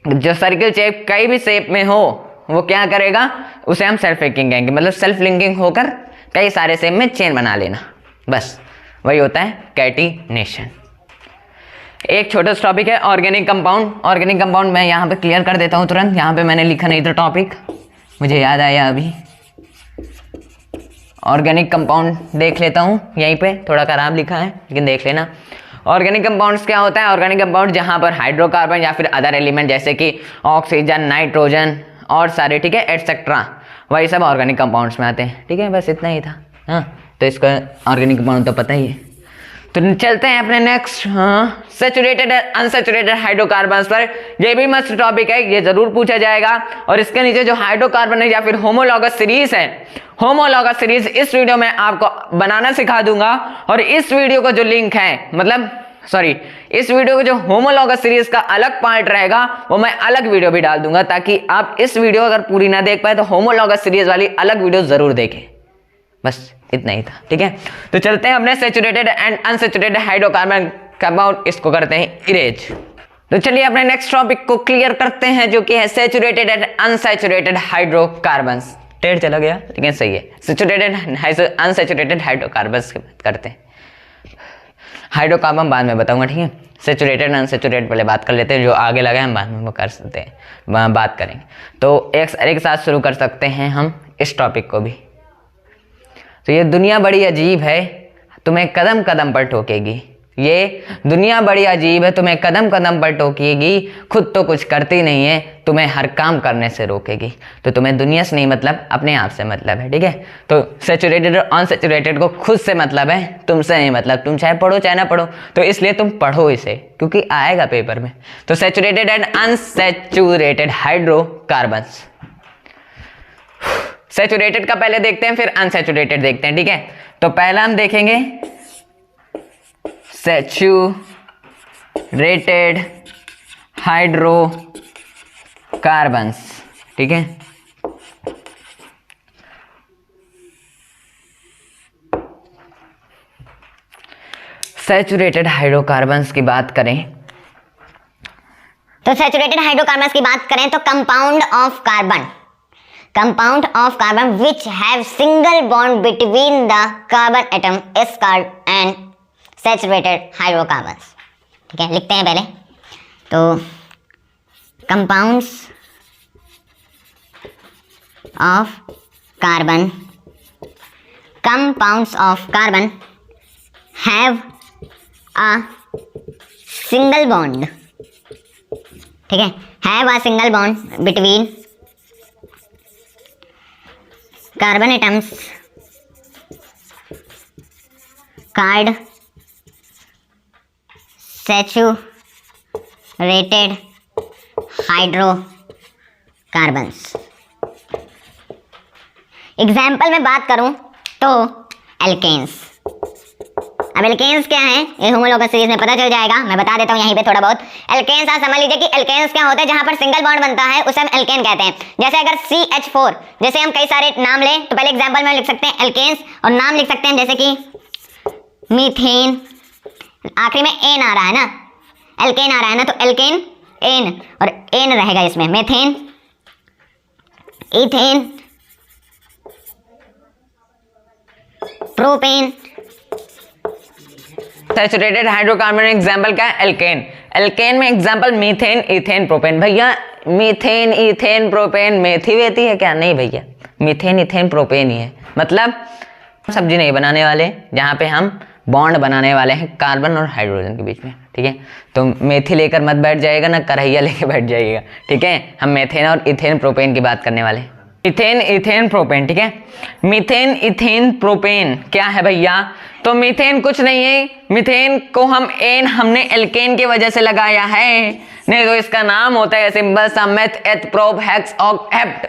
जो सर्किल शेप कई भी शेप में हो वो क्या करेगा? उसे हम सेल्फ लिंकिंग कहेंगे। मतलब सेल्फ लिंकिंग होकर कई सारे शेप में चेन बना लेना, बस वही होता है कैटिनेशन। एक छोटा सा टॉपिक है ऑर्गेनिक कंपाउंड। ऑर्गेनिक कंपाउंड मैं यहाँ पे क्लियर कर देता हूँ तुरंत, यहाँ पे मैंने लिखा नहीं था टॉपिक, मुझे याद आया अभी। ऑर्गेनिक कंपाउंड देख लेता हूँ, यहीं पे थोड़ा खराब लिखा है लेकिन देख लेना। ऑर्गेनिक कंपाउंड्स क्या होता है? ऑर्गेनिक कंपाउंड जहाँ पर हाइड्रोकार्बन या फिर अदर एलिमेंट जैसे कि ऑक्सीजन, नाइट्रोजन और सारे, ठीक है, एटसेट्रा, वही सब ऑर्गेनिक कंपाउंड्स में आते हैं। ठीक है, बस इतना ही था। हाँ, तो इसका ऑर्गेनिक कंपाउंड तो पता ही है। तो चलते हैं अपने नेक्स्ट सैचुरेटेड अनसैचुरेटेड हाइड्रोकार्बन्स पर। ये भी मस्त टॉपिक है, ये जरूर पूछा जाएगा। और इसके नीचे जो हाइड्रोकार्बन है या फिर होमोलॉगस सीरीज है, होमोलॉगस सीरीज इस वीडियो में आपको बनाना सिखा दूंगा। और इस वीडियो का जो लिंक है, मतलब सॉरी, इस वीडियो को जो होमोलॉगस सीरीज का अलग पार्ट रहेगा वो मैं अलग वीडियो भी डाल दूंगा, ताकि आप इस वीडियो अगर पूरी ना देख पाए तो होमोलॉगस सीरीज वाली अलग वीडियो जरूर देखें। बस इतना ही था। ठीक है, तो चलते हैं अपने saturated and unsaturated hydrocarbon compound, इसको करते हैं इरेज। तो चलिए अपने नेक्स्ट टॉपिक को क्लियर करते हैं, जो कि है सैचुरेटेड एंड अनसैचुरेटेड हाइड्रोकार्बन्स। टेढ़ चला गया लेकिन सही है। सैचुरेटेड अनसैचुरेटेड हाइड्रोकार्बन्स की बात करते हैं। हाइड्रोकार्बन बाद में बताऊंगा, ठीक है। सैचुरेटेड अनसैचुरेटेड पहले बात कर लेते हैं, जो आगे लगा है हम बाद में वो कर सकते हैं, बात करेंगे। तो एक साथ शुरू कर सकते हैं हम इस टॉपिक को भी। तो ये दुनिया बड़ी अजीब है, तुम्हें कदम कदम पर ठोकेगी। ये दुनिया बड़ी अजीब है, तुम्हें कदम कदम पर टोकेगी। खुद तो कुछ करती नहीं है, तुम्हें हर काम करने से रोकेगी। तो तुम्हें दुनिया से नहीं मतलब, अपने आप से मतलब है, ठीक है। तो सैचुरेटेड और अनसैचुरेटेड को खुद से मतलब है, तुमसे नहीं मतलब। तुम चाहे पढ़ो चाहे ना पढ़ो, तो इसलिए तुम पढ़ो इसे, क्योंकि आएगा पेपर में। तो saturated and unsaturated hydrocarbons. Saturated का पहले देखते हैं, फिर अनसैचुरेटेड देखते हैं, ठीक है। तो पहला हम देखेंगे सैचुरेटेड हाइड्रोकार्बन्स, ठीक है। सैचुरेटेड हाइड्रोकार्बन्स की बात करें तो सैचुरेटेड हाइड्रोकार्बन्स की बात करें तो compound of carbon which have single bond between the carbon atom is called and saturated hydrocarbons। ठीक है, लिखते हैं पहले। तो compounds of carbon have a single bond, ठीक है, have a single bond between carbon atoms called saturated hydrocarbons। Example में बात करूं तो एल्केन्स। अब एल्केन्स क्या है ये होमोलॉगस सीरीज में पता चल जाएगा, मैं बता देता हूं यहीं पे थोड़ा बहुत। एल्केन्स आप समझ लीजिए कि एल्केन्स क्या होता है, जहां पर सिंगल बॉन्ड बनता है उसे हम एल्केन कहते हैं। जैसे अगर CH4, जैसे हम कई सारे नाम लें तो पहले एग्जांपल में लिख सकते हैं एल्केन्स, और नाम लिख सकते हैं जैसे कि मीथेन, आखिरी में एन आ रहा है ना, एल्केन आ रहा है ना, तो एल्केन एन, और एन रहेगा इसमें, methane, ethane, propane. Saturated hydrocarbon example क्या है? एल्केन। एल्केन में एग्जाम्पल मीथेन, इथेन, प्रोपेन। भैया मीथेन, इथेन, प्रोपेन मेथी वेती है क्या? नहीं भैया, मीथेन, इथेन, प्रोपेन ही है। मतलब सब्जी नहीं बनाने वाले, जहाँ पे हम बॉन्ड बनाने वाले हैं कार्बन और हाइड्रोजन के बीच में, ठीक है। तो मेथी लेकर मत बैठ जाइएगा ना, करहिया लेके बैठ जाइएगा, ठीक है। हम मेथेन और इथेन प्रोपेन की बात करने वाले हैं। इथेन, इथेन, प्रोपेन, ठीक है। मीथेन, इथेन, प्रोपेन क्या है भैया? तो मीथेन कुछ नहीं है, मीथेन को हमने एल्केन की वजह से लगाया है, नहीं तो इसका नाम होता है सिंपल सा meth eth prop hex oct hept.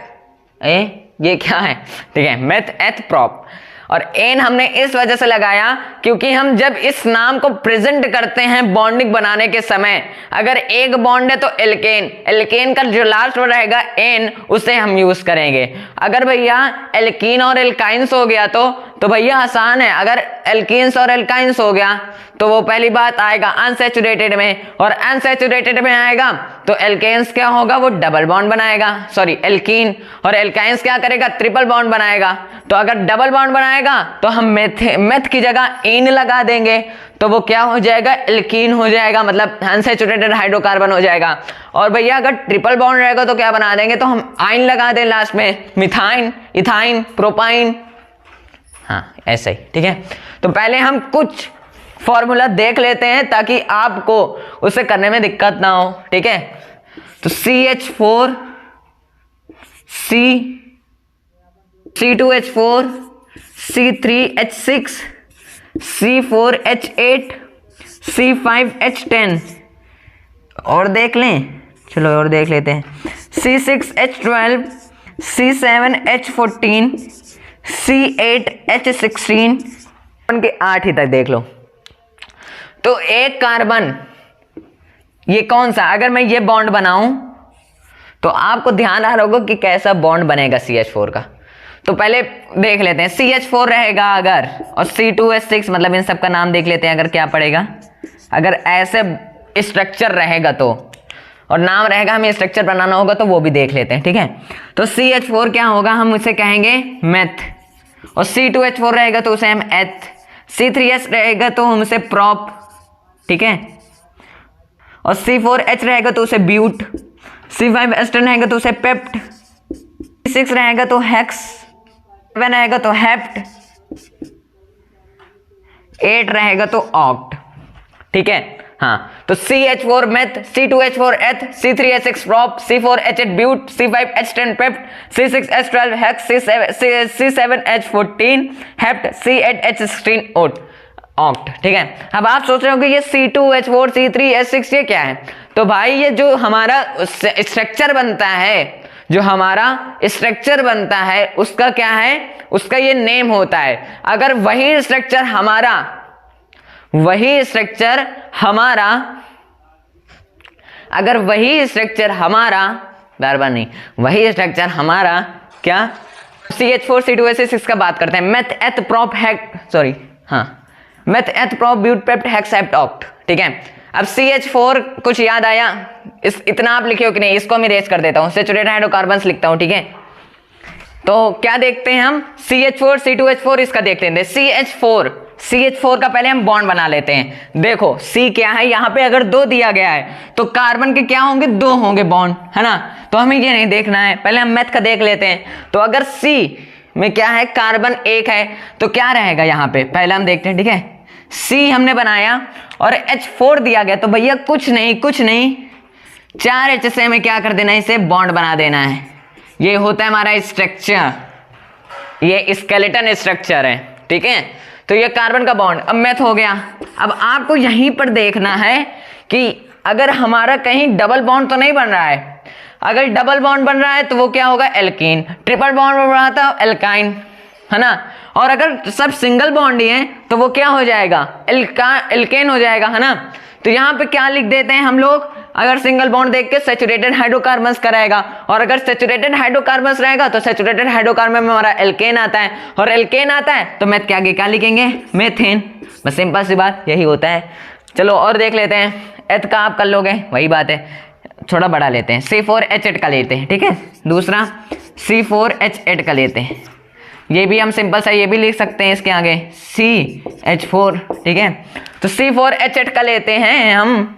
ये क्या है? ठीक है, मेथ एथ प्रोप। और एन हमने इस वजह से लगाया क्योंकि हम जब इस नाम को प्रेजेंट करते हैं बॉन्डिंग बनाने के समय, अगर एक बॉन्ड है तो एल्केन, एल्केन का जो लास्ट वर्ड रहेगा एन, उसे हम यूज करेंगे। अगर भैया एल्कीन और एल्काइंस हो गया तो भैया आसान है, अगर एल्कीन्स और एल्काइंस हो गया तो वो पहली बात आएगा अनसैचुरेटेड में, और अनसैचुरेटेड में आएगा तो एल्केन्स क्या होगा? वो डबल बॉन्ड बनाएगा, सॉरी एल्कीन, और एल्काइंस क्या करेगा? ट्रिपल बॉन्ड बनाएगा। तो अगर डबल बॉन्ड बनाएगा तो हम मेथ की जगह इन लगा देंगे, तो वो क्या हो जाएगा? एल्कीन हो जाएगा, मतलब अनसैचुरेटेड हाइड्रोकार्बन हो जाएगा। और भैया अगर ट्रिपल बॉन्ड रहेगा तो क्या बना देंगे? तो हम आइन लगा दें लास्ट में, मिथाइन, इथाइन, प्रोपाइन, हाँ ऐसे ही, ठीक है। तो पहले हम कुछ फॉर्मूला देख लेते हैं ताकि आपको उसे करने में दिक्कत ना हो, ठीक है। तो CH4, C2H4, C3H6, C4H8, C5H10, और देख लें, चलो और देख लेते हैं, C6H12, C7H14, C8H16, के 8 ही तक देख लो। तो एक कार्बन, ये कौन सा, अगर मैं ये बॉन्ड बनाऊं तो आपको ध्यान आ रहा होगा कि कैसा बॉन्ड बनेगा CH4 का। तो पहले देख लेते हैं, CH4 रहेगा अगर, और C2H6, मतलब इन सब का नाम देख लेते हैं अगर क्या पड़ेगा, अगर ऐसे स्ट्रक्चर रहेगा तो, और नाम रहेगा, हमें स्ट्रक्चर बनाना होगा तो वो भी देख लेते हैं, ठीक है। तो CH4 क्या होगा? हम उसे कहेंगे मेथ, और C2H4 रहेगा तो उसे हम एथ, C3H रहेगा तो हम उसे प्रोप, ठीक है, और C4H रहेगा तो उसे ब्यूट, C5H10 रहेगा तो उसे पेप्ट, C6 रहेगा तो हेक्स, 7 रहेगा तो हेप्ट, 8 रहेगा तो ऑक्ट, ठीक है। हाँ, तो CH4 meth, C2H4 eth, C3H6 prop, C4H8 but, C5H10 pent, C6H12 hex, C7H14 hept, C8H16 oct, ठीक है। अब आप सोच रहे हो कि ये C2H4, C3H6 ये क्या है? तो भाई ये जो हमारा स्ट्रक्चर बनता है, जो हमारा स्ट्रक्चर बनता है उसका क्या है? उसका ये नेम होता है। अगर वही स्ट्रक्चर हमारा अगर वही स्ट्रक्चर हमारा, बार बार नहीं, वही स्ट्रक्चर हमारा क्या, CH4 C2H6 का बात करते हैं, meth eth prop hex, sorry हाँ, meth eth prop but pent hex hept oct, ठीक है। अब CH4 कुछ याद आया? इतना आप लिखे हो कि नहीं? इसको मैं इरेज कर देता हूँ, सैचुरेटेड हाइड्रोकार्बन्स लिखता हूँ, ठीक है। तो क्या देखते हैं हम? CH4 C2H4 इसका देख लेते हैं। CH4 का पहले हम बॉन्ड बना लेते हैं। देखो C क्या है, यहाँ पे अगर 2 दिया गया है तो कार्बन के क्या होंगे? 2 होंगे बॉन्ड, है ना। तो हमें ये नहीं देखना है, पहले हम मेथ का देख लेते हैं। तो अगर C में क्या है, कार्बन 1 है, तो क्या रहेगा यहाँ पे, पहले हम देखते हैं, ठीक है। C हमने बनाया और H4 दिया गया, तो भैया कुछ नहीं 4H से हमें क्या कर देना है, इसे बॉन्ड बना देना है। ये होता है हमारा स्ट्रक्चर, ये स्केलेटन स्ट्रक्चर है, ठीक है। तो ये कार्बन का बॉन्ड अब मेथ हो गया। अब आपको यहीं पर देखना है कि अगर हमारा कहीं डबल बॉन्ड तो नहीं बन रहा है। अगर डबल बॉन्ड बन रहा है तो वो क्या होगा? एल्कीन। ट्रिपल बॉन्ड बन रहा था एल्काइन, है ना। और अगर सब सिंगल बॉन्ड ही है तो वो क्या हो जाएगा? एल्केन हो जाएगा, है ना। तो यहाँ पे क्या लिख देते हैं हम लोग? अगर सिंगल बॉन्ड देख के सैचुरेटेड हाइड्रोकार्बन्स कराएगा, और अगर सैचुरेटेड हाइड्रोकार्बन्स रहेगा तो सैचुरेटेड हाइड्रोकार्बन में हमारा एल्केन आता है, और एल्केन आता है तो मेथ के आगे क्या लिखेंगे? मेथेन। बस सिंपल सी बात यही होता है। चलो और देख लेते हैं। एथ का आप कर लोगे, वही बात है, थोड़ा बड़ा लेते हैं। C4H8 का लेते हैं, ठीक है। दूसरा C4H8 का लेते हैं। ये भी हम सिंपल सा ये भी लिख सकते हैं इसके आगे CH4, ठीक है। तो C4H8 का लेते हैं हम,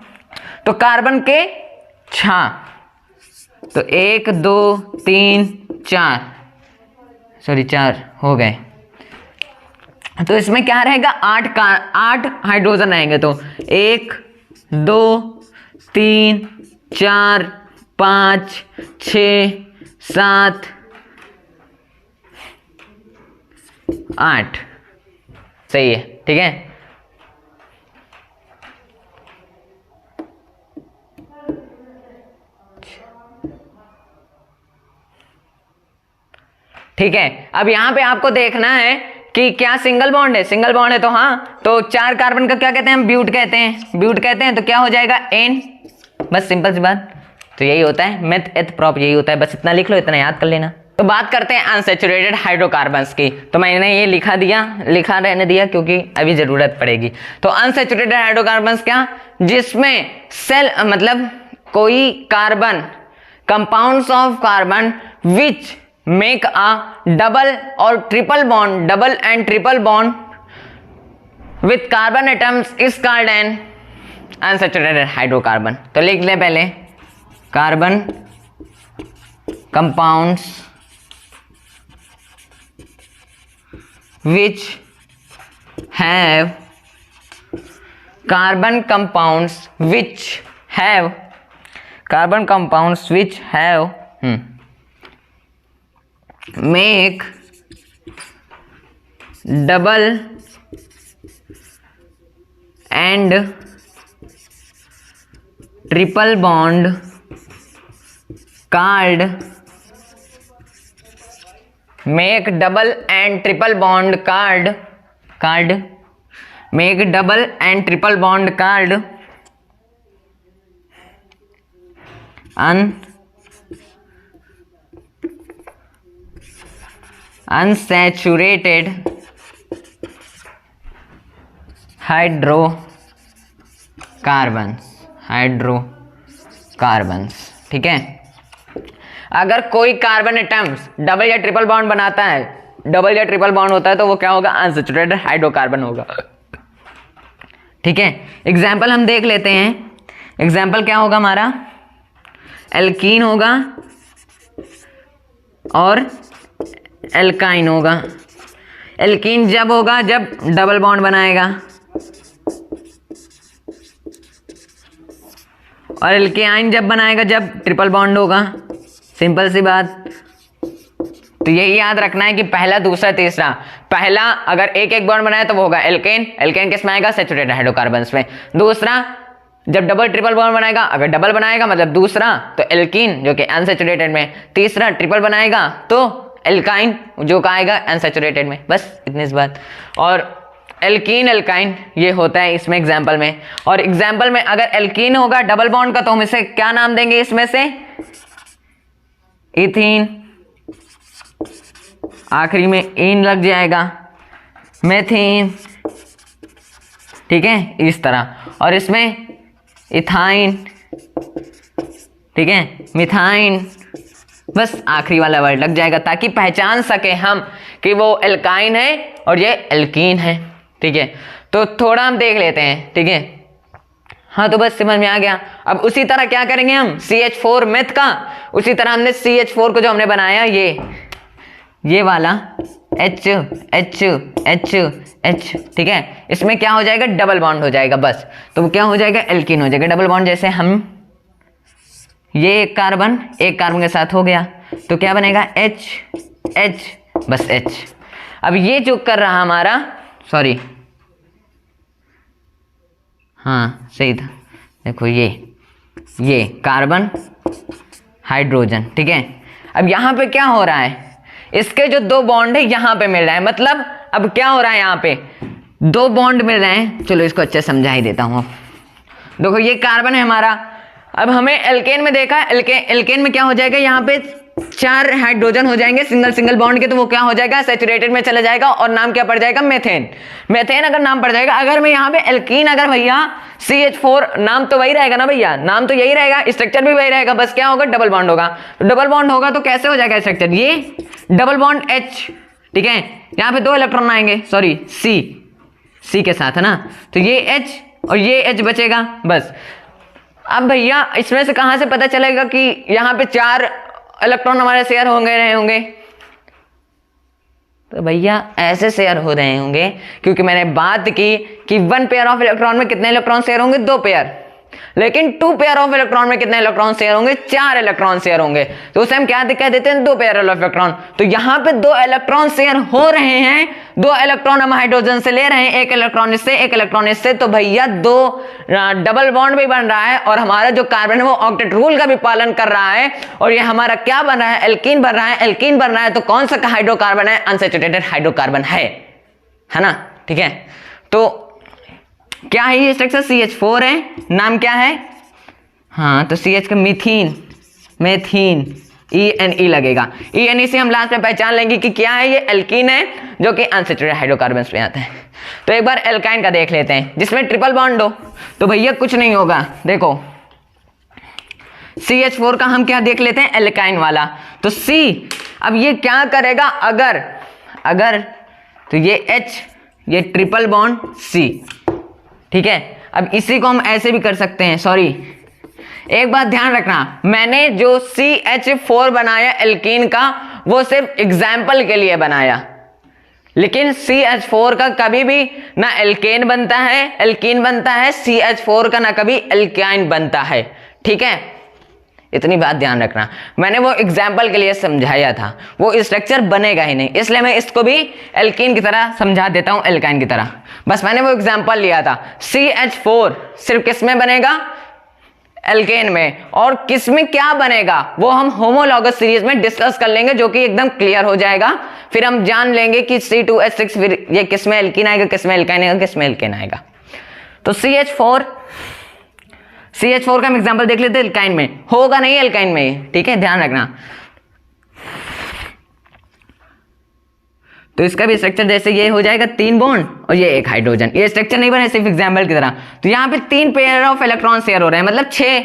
तो कार्बन के 6, तो 1 2 3 4, सॉरी 4 हो गए। तो इसमें क्या रहेगा, 8 हाइड्रोजन रहेंगे। तो 1 2 3 4 5 6 7 8, सही है, ठीक है। ठीक है, अब यहां पे आपको देखना है कि क्या सिंगल बॉन्ड है। सिंगल बॉन्ड है तो हाँ, तो 4 कार्बन का क्या कहते हैं हम, ब्यूट कहते हैं। ब्यूट कहते हैं तो क्या हो जाएगा N, बस सिंपल सी बात। तो यही होता है मेथ एथ प्रॉप, यही होता है, बस इतना लिख लो, इतना याद कर लेना। तो बात करते हैं अनसैचुरेटेड हाइड्रोकार्बन्स की। तो मैंने ये लिखा रहने दिया क्योंकि अभी जरूरत पड़ेगी। तो अनसैचुरेटेड हाइड्रोकार्बन्स क्या, जिसमें सेल मतलब कोई carbon, compounds of carbon which make a double और triple bond, double and triple bond with carbon atoms is called an unsaturated hydrocarbon. तो लिख ले पहले, carbon compounds which have carbon compounds which have make double and triple bond called, make double and triple bond called make double and triple bond called unsaturated hydrocarbons, ठीक है। अगर कोई carbon atoms double या triple bond बनाता है, double या triple bond होता है, तो वो क्या होगा, अनसैचुरेटेड हाइड्रोकार्बन होगा, ठीक है। एग्जाम्पल हम देख लेते हैं। एग्जाम्पल क्या होगा हमारा, एल्कीन होगा और एल्काइन होगा। एल्कीन जब होगा जब डबल बॉन्ड बनाएगा, और एल्केनाइन जब बनाएगा जब ट्रिपल बॉन्ड होगा, सिंपल सी बात। तो यही याद रखना है कि पहला दूसरा तीसरा, पहला अगर एक एक बॉन्ड बनाए तो वो होगा एल्केन, एल्केन किस में आएगा, सैचुरेटेड हाइड्रोकार्बन्स में। दूसरा जब डबल ट्रिपल बॉन्ड बनाएगा, अगर डबल बनाएगा मतलब दूसरा तो एल्कीन जो कि अनसैचुरेटेड में, तीसरा ट्रिपल बनाएगा तो एल्काइन जो का आएगा अनसैचुरेटेड में, बस इतनी सी बात। और एल्कीन एल्काइन ये होता है इसमें एग्जाम्पल में। और एग्जाम्पल में अगर एल्कीन होगा डबल बॉन्ड का तो हम इसे क्या नाम देंगे, इसमें से इथीन, आखिरी में इन लग जाएगा, मेथीन, ठीक है, इस तरह। और इसमें इथाइन, ठीक है, मिथाइन, बस आखिरी वाला वर्ड लग जाएगा ताकि पहचान सके हम कि वो एल्काइन है और ये एल्कीन है, ठीक है। तो थोड़ा हम देख लेते हैं, ठीक है। हाँ, तो बस समझ में आ गया। अब उसी तरह क्या करेंगे हम CH4 मेथ का, उसी तरह हमने CH4 को जो हमने बनाया ये वाला H H H H, ठीक है, इसमें क्या हो जाएगा, डबल बॉन्ड हो जाएगा बस। तो वो क्या हो जाएगा, एल्कीन हो जाएगा। डबल बॉन्ड जैसे हम ये एक कार्बन के साथ हो गया तो क्या बनेगा, H H, बस H। अब ये जो कर रहा हमारा, सॉरी, हाँ सही था, देखो ये कार्बन हाइड्रोजन, ठीक है। अब यहाँ पे क्या हो रहा है, इसके जो दो बॉन्ड है यहाँ पे मिल रहा है, मतलब अब क्या हो रहा है, यहाँ पे दो बॉन्ड मिल रहे हैं। चलो इसको अच्छे समझा ही देता हूँ। देखो ये कार्बन है हमारा, अब हमें एल्केन में देखा, एल्केन में क्या हो जाएगा, यहाँ पे 4 हाइड्रोजन हो जाएंगे सिंगल बॉन्ड के, तो वो क्या हो जाएगा, सैचुरेटेड में चला जाएगा और नाम क्या पड़ जाएगा, मेथेन। मेथेन अगर नाम पड़ जाएगा, अगर मैं यहाँ पे एल्कीन, अगर भैया CH4 नाम तो वही रहेगा ना भैया, नाम तो यही रहेगा, स्ट्रक्चर भी वही रहेगा, बस क्या होगा, डबल बॉन्ड होगा। तो डबल बॉन्ड होगा तो कैसे हो जाएगा स्ट्रक्चर, ये डबल बॉन्ड H, ठीक है, यहाँ पे 2 इलेक्ट्रॉन आएंगे, सॉरी सी के साथ है ना, तो ये H और ये H बचेगा बस। अब भैया इसमें से कहाँ से पता चलेगा कि यहाँ पे 4 इलेक्ट्रॉन हमारे शेयर रहे होंगे? तो भैया ऐसे शेयर हो रहे होंगे क्योंकि मैंने बात की कि 1 पेयर ऑफ इलेक्ट्रॉन में कितने इलेक्ट्रॉन शेयर होंगे? 2 पेयर। लेकिन 2 पेयर ऑफ इलेक्ट्रॉन में कितने इलेक्ट्रॉन शेयर होंगे? 4 इलेक्ट्रॉन शेयर होंगे। तो उसे हम क्या कह देते हैं? 2 पेयर ऑफ इलेक्ट्रॉन। तो यहाँ पे 2 इलेक्ट्रॉन शेयर हो रहे हैं, 2 इलेक्ट्रॉन हम हाइड्रोजन से ले रहे हैं, 1 इलेक्ट्रॉन इससे, 1 इलेक्ट्रॉन इससे। तो भैया 2 डबल बॉन्ड भी बन रहा है और हमारा जो कार्बन है वो ऑक्टेट रूल का भी पालन कर रहा है और ये हमारा क्या बन रहा है? एल्कीन बन रहा है। एल्कीन बन रहा है तो कौन सा हाइड्रोकार्बन है? अनसैचुरेटेड हाइड्रोकार्बन है ना? ठीक है, तो क्या है ये स्ट्रक्चर? CH4 है, नाम क्या है? हाँ, तो CH का मेथीन ENE लगेगा। ENE से हम लास्ट में पहचान लेंगे कि क्या है, ये एल्कीन है जो कि अनसैचुरेटेड हाइड्रोकार्बन में आता है। तो एक बार एल्काइन का देख लेते हैं जिसमें ट्रिपल बॉन्ड हो। तो भैया कुछ नहीं होगा, देखो CH4 का हम क्या देख लेते हैं? एल्काइन वाला। तो C अब ये क्या करेगा? अगर तो ये H, ये ट्रिपल बॉन्ड C, ठीक है। अब इसी को हम ऐसे भी कर सकते हैं, सॉरी एक बात ध्यान रखना, मैंने जो CH4 बनाया एल्कीन का वो सिर्फ एग्जाम्पल के लिए बनाया, लेकिन CH4 का कभी भी ना एल्केन बनता है, CH4 का ना कभी एल्काइन बनता है, ठीक है। इतनी बात ध्यान रखना, मैंने वो एग्जाम्पल के लिए समझाया था, वो स्ट्रक्चर बनेगा ही नहीं, इसलिए मैं इसको भी एल्कीन की तरह समझा देता हूं, एल्काइन की तरह। बस मैंने वो एग्जाम्पल लिया था। CH4 सिर्फ किस में बनेगा? एल्केन में। और किस में क्या बनेगा वो हम होमोलॉगस सीरीज में डिस्कस कर लेंगे, जो कि एकदम क्लियर हो जाएगा। फिर हम जान लेंगे कि C2H6 फिर ये किस में एल्कीन आएगा, किस में एल्काइन आएगा, किस में एल्केन आएगा। तो CH4 का हम एग्जांपल देख लेते हैं, एल्काइन में होगा नहीं, एल्काइन में, ठीक है, ध्यान रखना। तो इसका भी स्ट्रक्चर जैसे ये हो जाएगा 3 बॉन्ड और ये 1 हाइड्रोजन, ये स्ट्रक्चर नहीं बना सिर्फ एग्जांपल की तरह। तो यहाँ पे 3 पेयर ऑफ इलेक्ट्रॉन शेयर हो रहे हैं, मतलब 6,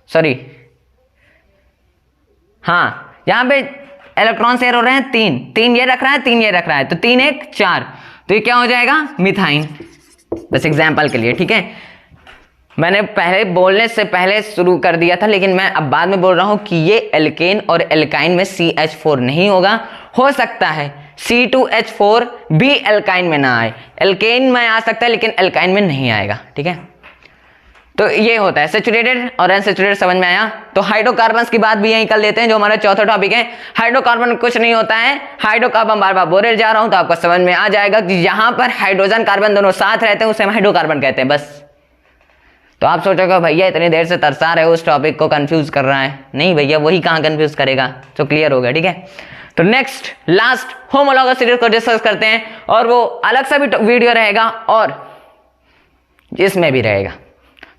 सॉरी हाँ, यहाँ पे इलेक्ट्रॉन शेयर हो रहे हैं 3 ये रख रहा है, 3 ये रख रहा है, तो 3 1 4, तो ये क्या हो जाएगा? मिथाइन। बस एग्जाम्पल के लिए, ठीक है। मैंने पहले बोलने से पहले शुरू कर दिया था, लेकिन मैं अब बाद में बोल रहा हूं कि ये एल्केन और एल्काइन में CH4 नहीं होगा। हो सकता है C2H4 भी एल्काइन में ना आए, एल्केन में आ सकता है लेकिन एल्काइन में नहीं आएगा, ठीक है। तो ये होता है सैचुरेटेड और अनसैचुरेटेड, समझ में आया। तो हाइड्रोकार्बन्स की बात भी यहीं कर लेते हैं, जो हमारा चौथा टॉपिक है। हाइड्रोकार्बन कुछ नहीं होता है, हाइड्रोकार्बन बार बार बोले जा रहा हूं तो आपको समझ में आ जाएगा कि यहां पर हाइड्रोजन कार्बन दोनों साथ रहते हैं, उसे हम हाइड्रोकार्बन कहते हैं, बस। तो आप सोचोगे भैया इतनी देर से तरसा रहे हो, उस टॉपिक को कंफ्यूज कर रहा है। नहीं भैया, वही कहाँ कंफ्यूज करेगा, तो क्लियर हो गया, ठीक है। तो नेक्स्ट लास्ट होमोलॉगस सीरीज को डिस्कस करते हैं, और वो अलग सा भी वीडियो रहेगा और इसमें भी रहेगा।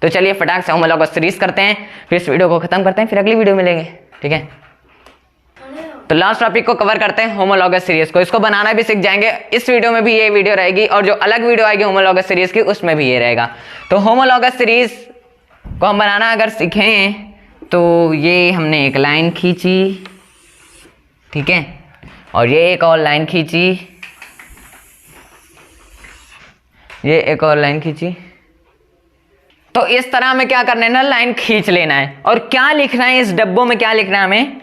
तो चलिए फटाक से होमोलॉगस सीरीज करते हैं, फिर इस वीडियो को खत्म करते हैं, फिर अगली वीडियो मिलेंगे, ठीक है। तो लास्ट टॉपिक को कवर करते हैं, होमोलॉगस सीरीज को। इसको बनाना भी सीख जाएंगे, इस वीडियो में भी ये वीडियो रहेगी, और जो अलग वीडियो आएगी होमोलॉगस सीरीज की उसमें भी ये रहेगा। तो होमोलॉगस सीरीज को हम बनाना अगर सीखें तो ये हमने एक लाइन खींची, ठीक है, और ये एक और लाइन खींची, ये एक और लाइन खींची। तो इस तरह हमें क्या करना है ना, लाइन खींच लेना है। और क्या लिखना है इस डब्बों में, क्या लिखना है हमें?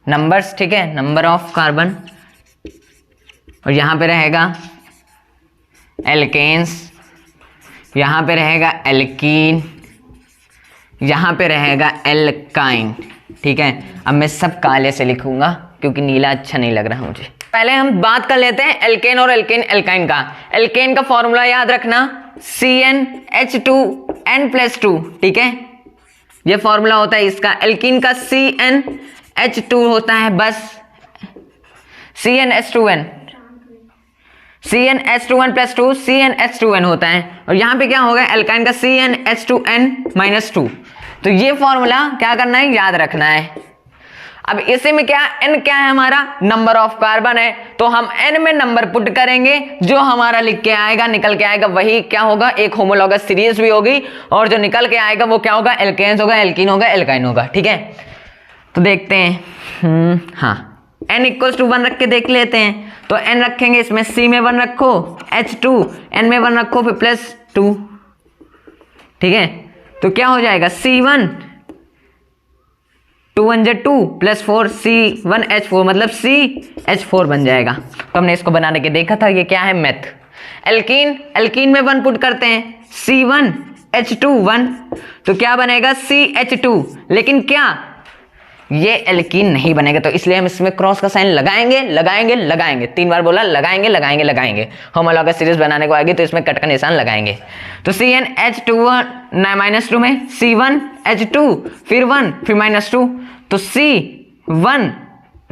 नंबर्स, ठीक है, नंबर ऑफ कार्बन, और यहां पे रहेगा एल्केन्स, यहां पे रहेगा एल्कीन, यहां पे रहेगा एल्काइन, ठीक है। अब मैं सब काले से लिखूंगा क्योंकि नीला अच्छा नहीं लग रहा मुझे। पहले हम बात कर लेते हैं एल्केन और एल्काइन का। एल्केन का फॉर्मूला याद रखना, CnH2n+2, ठीक है, ये फॉर्मूला होता है इसका। एल्कीन का CnH2 होता है, बस CnH2n, CnH2n+2 CnH2n होता है। और यहां पे क्या होगा, एल्काइन का CnH2n-2। तो ये फॉर्मूला क्या करना है, याद रखना है। अब इसी में क्या n क्या है हमारा नंबर ऑफ कार्बन है, तो हम n में नंबर पुट करेंगे, जो हमारा लिख के आएगा निकल के आएगा वही क्या होगा, एक होमोलॉगस सीरीज भी होगी, और जो निकल के आएगा वो क्या होगा, एल्केन्स होगा, एल्कीन होगा, एल्काइन होगा। ठीक है, तो देखते हैं। हाँ, n इक्वल्स टू 1 रख के देख लेते हैं। तो n रखेंगे, इसमें C में 1 रखो, H2 n में 1 रखो, फिर प्लस 2। ठीक है, तो क्या हो जाएगा C1 2 1 2 प्लस 4 C1H4 मतलब CH4 बन जाएगा। तो हमने इसको बनाने के देखा था, ये क्या है मेथ। एल्कीन, एल्कीन में 1 पुट करते हैं, C1H2 1, तो क्या बनेगा CH2, लेकिन क्या ये एल्कीन नहीं बनेगा, तो इसलिए हम इसमें क्रॉस का साइन लगाएंगे लगाएंगे लगाएंगे, 3 बार बोला लगाएंगे लगाएंगे लगाएंगे। होमोलॉगस सीरीज बनाने को आएगी तो इसमें कट का निशान लगाएंगे। तो CnH2 -2 में C1H2 फिर 1 फिर -2, तो C1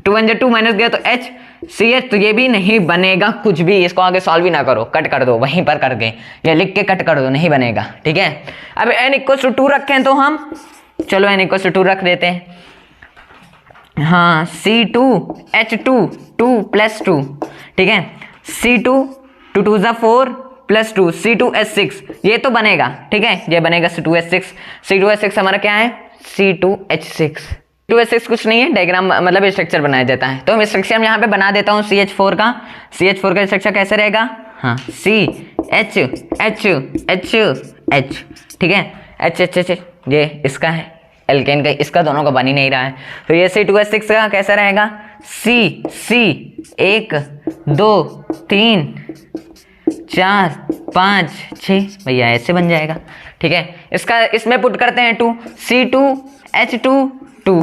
2 1 2 माइनस गया तो H CH, तो ये भी नहीं बनेगा कुछ भी, इसको आगे सॉल्व भी ना करो, कट कर दो वहीं पर करके, या लिख के कट कर दो, नहीं बनेगा। ठीक है, अब n = 2 रखें तो हम, चलो n = 2 रख देते हैं। हाँ, C2H2 2 + 2। ठीक है, C2 2 2 4 + 2 C2H6, ये तो बनेगा। ठीक है, ये बनेगा C2H6। C2H6 हमारा क्या है, C2H6। C2H6 कुछ नहीं है, डायग्राम मतलब स्ट्रक्चर बनाया जाता है, तो हम स्ट्रक्चर यहाँ पे बना देता हूँ CH4 का। CH4 का स्ट्रक्चर कैसे रहेगा, हाँ CH। ठीक है, H ये इसका है, एल्केन का, इसका दोनों का बन ही नहीं रहा है। तो ये C2H6 का कैसा रहेगा, C 1 2 3 4 5 6, भैया ऐसे बन जाएगा। ठीक है, इसका इसमें पुट करते हैं 2 C2H2 2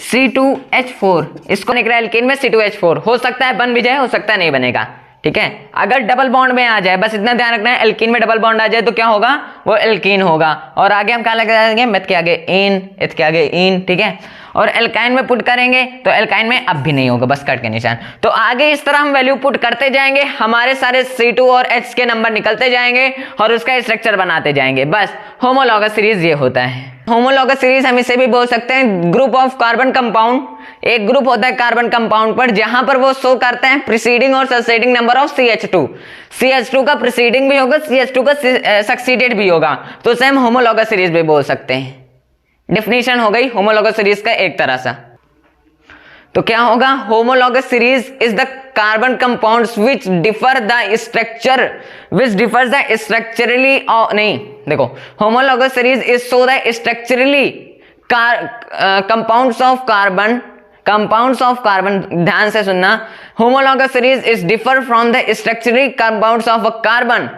C2H4, इसको निकला एल्केन में C2H4, हो सकता है बन भी जाए, हो सकता है नहीं बनेगा। ठीक है, अगर डबल बॉन्ड में आ जाए, बस इतना ध्यान रखना है, एल्कीन में डबल बॉन्ड आ जाए तो क्या होगा, वो एल्कीन होगा, और आगे हम क्या लगा देंगे, मेथ के आगे इन, इथ के आगे इन। ठीक है, और एल्काइन में पुट करेंगे तो एल्काइन में अब भी नहीं होगा, बस कट के निशान। तो आगे इस तरह हम वैल्यू पुट करते जाएंगे, हमारे सारे C2 और H के नंबर निकलते जाएंगे और उसका स्ट्रक्चर बनाते जाएंगे। बस होमोलॉगस सीरीज ये होता है। होमोलॉगस सीरीज हम इसे भी बोल सकते हैं ग्रुप ऑफ कार्बन कंपाउंड। एक ग्रुप होता है कार्बन कंपाउंड पर, जहां पर वो शो करते हैं प्रीसीडिंग और succeeding number of CH2। CH2 का प्रीसीडिंग भी होगा, CH2 का सक्सीडेड भी होगा, तो उसे हम होमोलॉगस सीरीज भी बोल सकते हैं। डेफिनेशन हो गई होमोलॉगस सीरीज का एक तरह सा। तो क्या होगा, homologous series is the carbon compounds which differ the structure, which differs the structurally, नहीं देखो, homologous series is so the structurally compounds of carbon, compounds of carbon, ध्यान से सुनना, homologous series is differ from the structurally compounds of a carbon,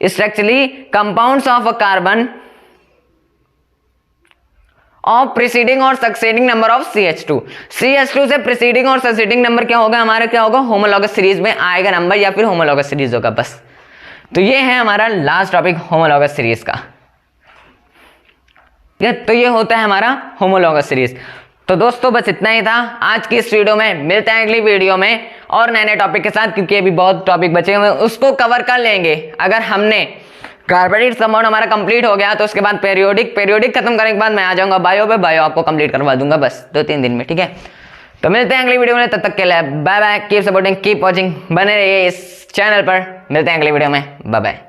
structurally compounds of a carbon of preceding और succeeding number of CH2। CH2 से preceding और succeeding number क्या होगा हमारा, क्या होगा, होमोलॉगस सीरीज में आएगा नंबर, या फिर होमोलॉगस सीरीज होगा बस। तो ये है हमारा लास्ट टॉपिक होमोलॉगस सीरीज का। तो ये होता है हमारा होमोलॉगस सीरीज। तो दोस्तों बस इतना ही था आज की इस वीडियो में, मिलते हैं अगली वीडियो में और नए नए टॉपिक के साथ, क्योंकि अभी बहुत टॉपिक बचे हुए हैं, उसको कवर कर लेंगे। अगर हमने कार्बोनेट कंपाउंड हमारा कंप्लीट हो गया तो उसके बाद पेरियोडिक खत्म करने के बाद मैं आ जाऊंगा बायो पे, बायो आपको कंप्लीट करवा दूंगा बस 2-3 दिन में। ठीक है, तो मिलते हैं अगली वीडियो में, तब तक के लिए bye bye, keep supporting, keep watching, बने रहिए इस चैनल पर। मिलते हैं अगली वीडियो में, बाय बाय।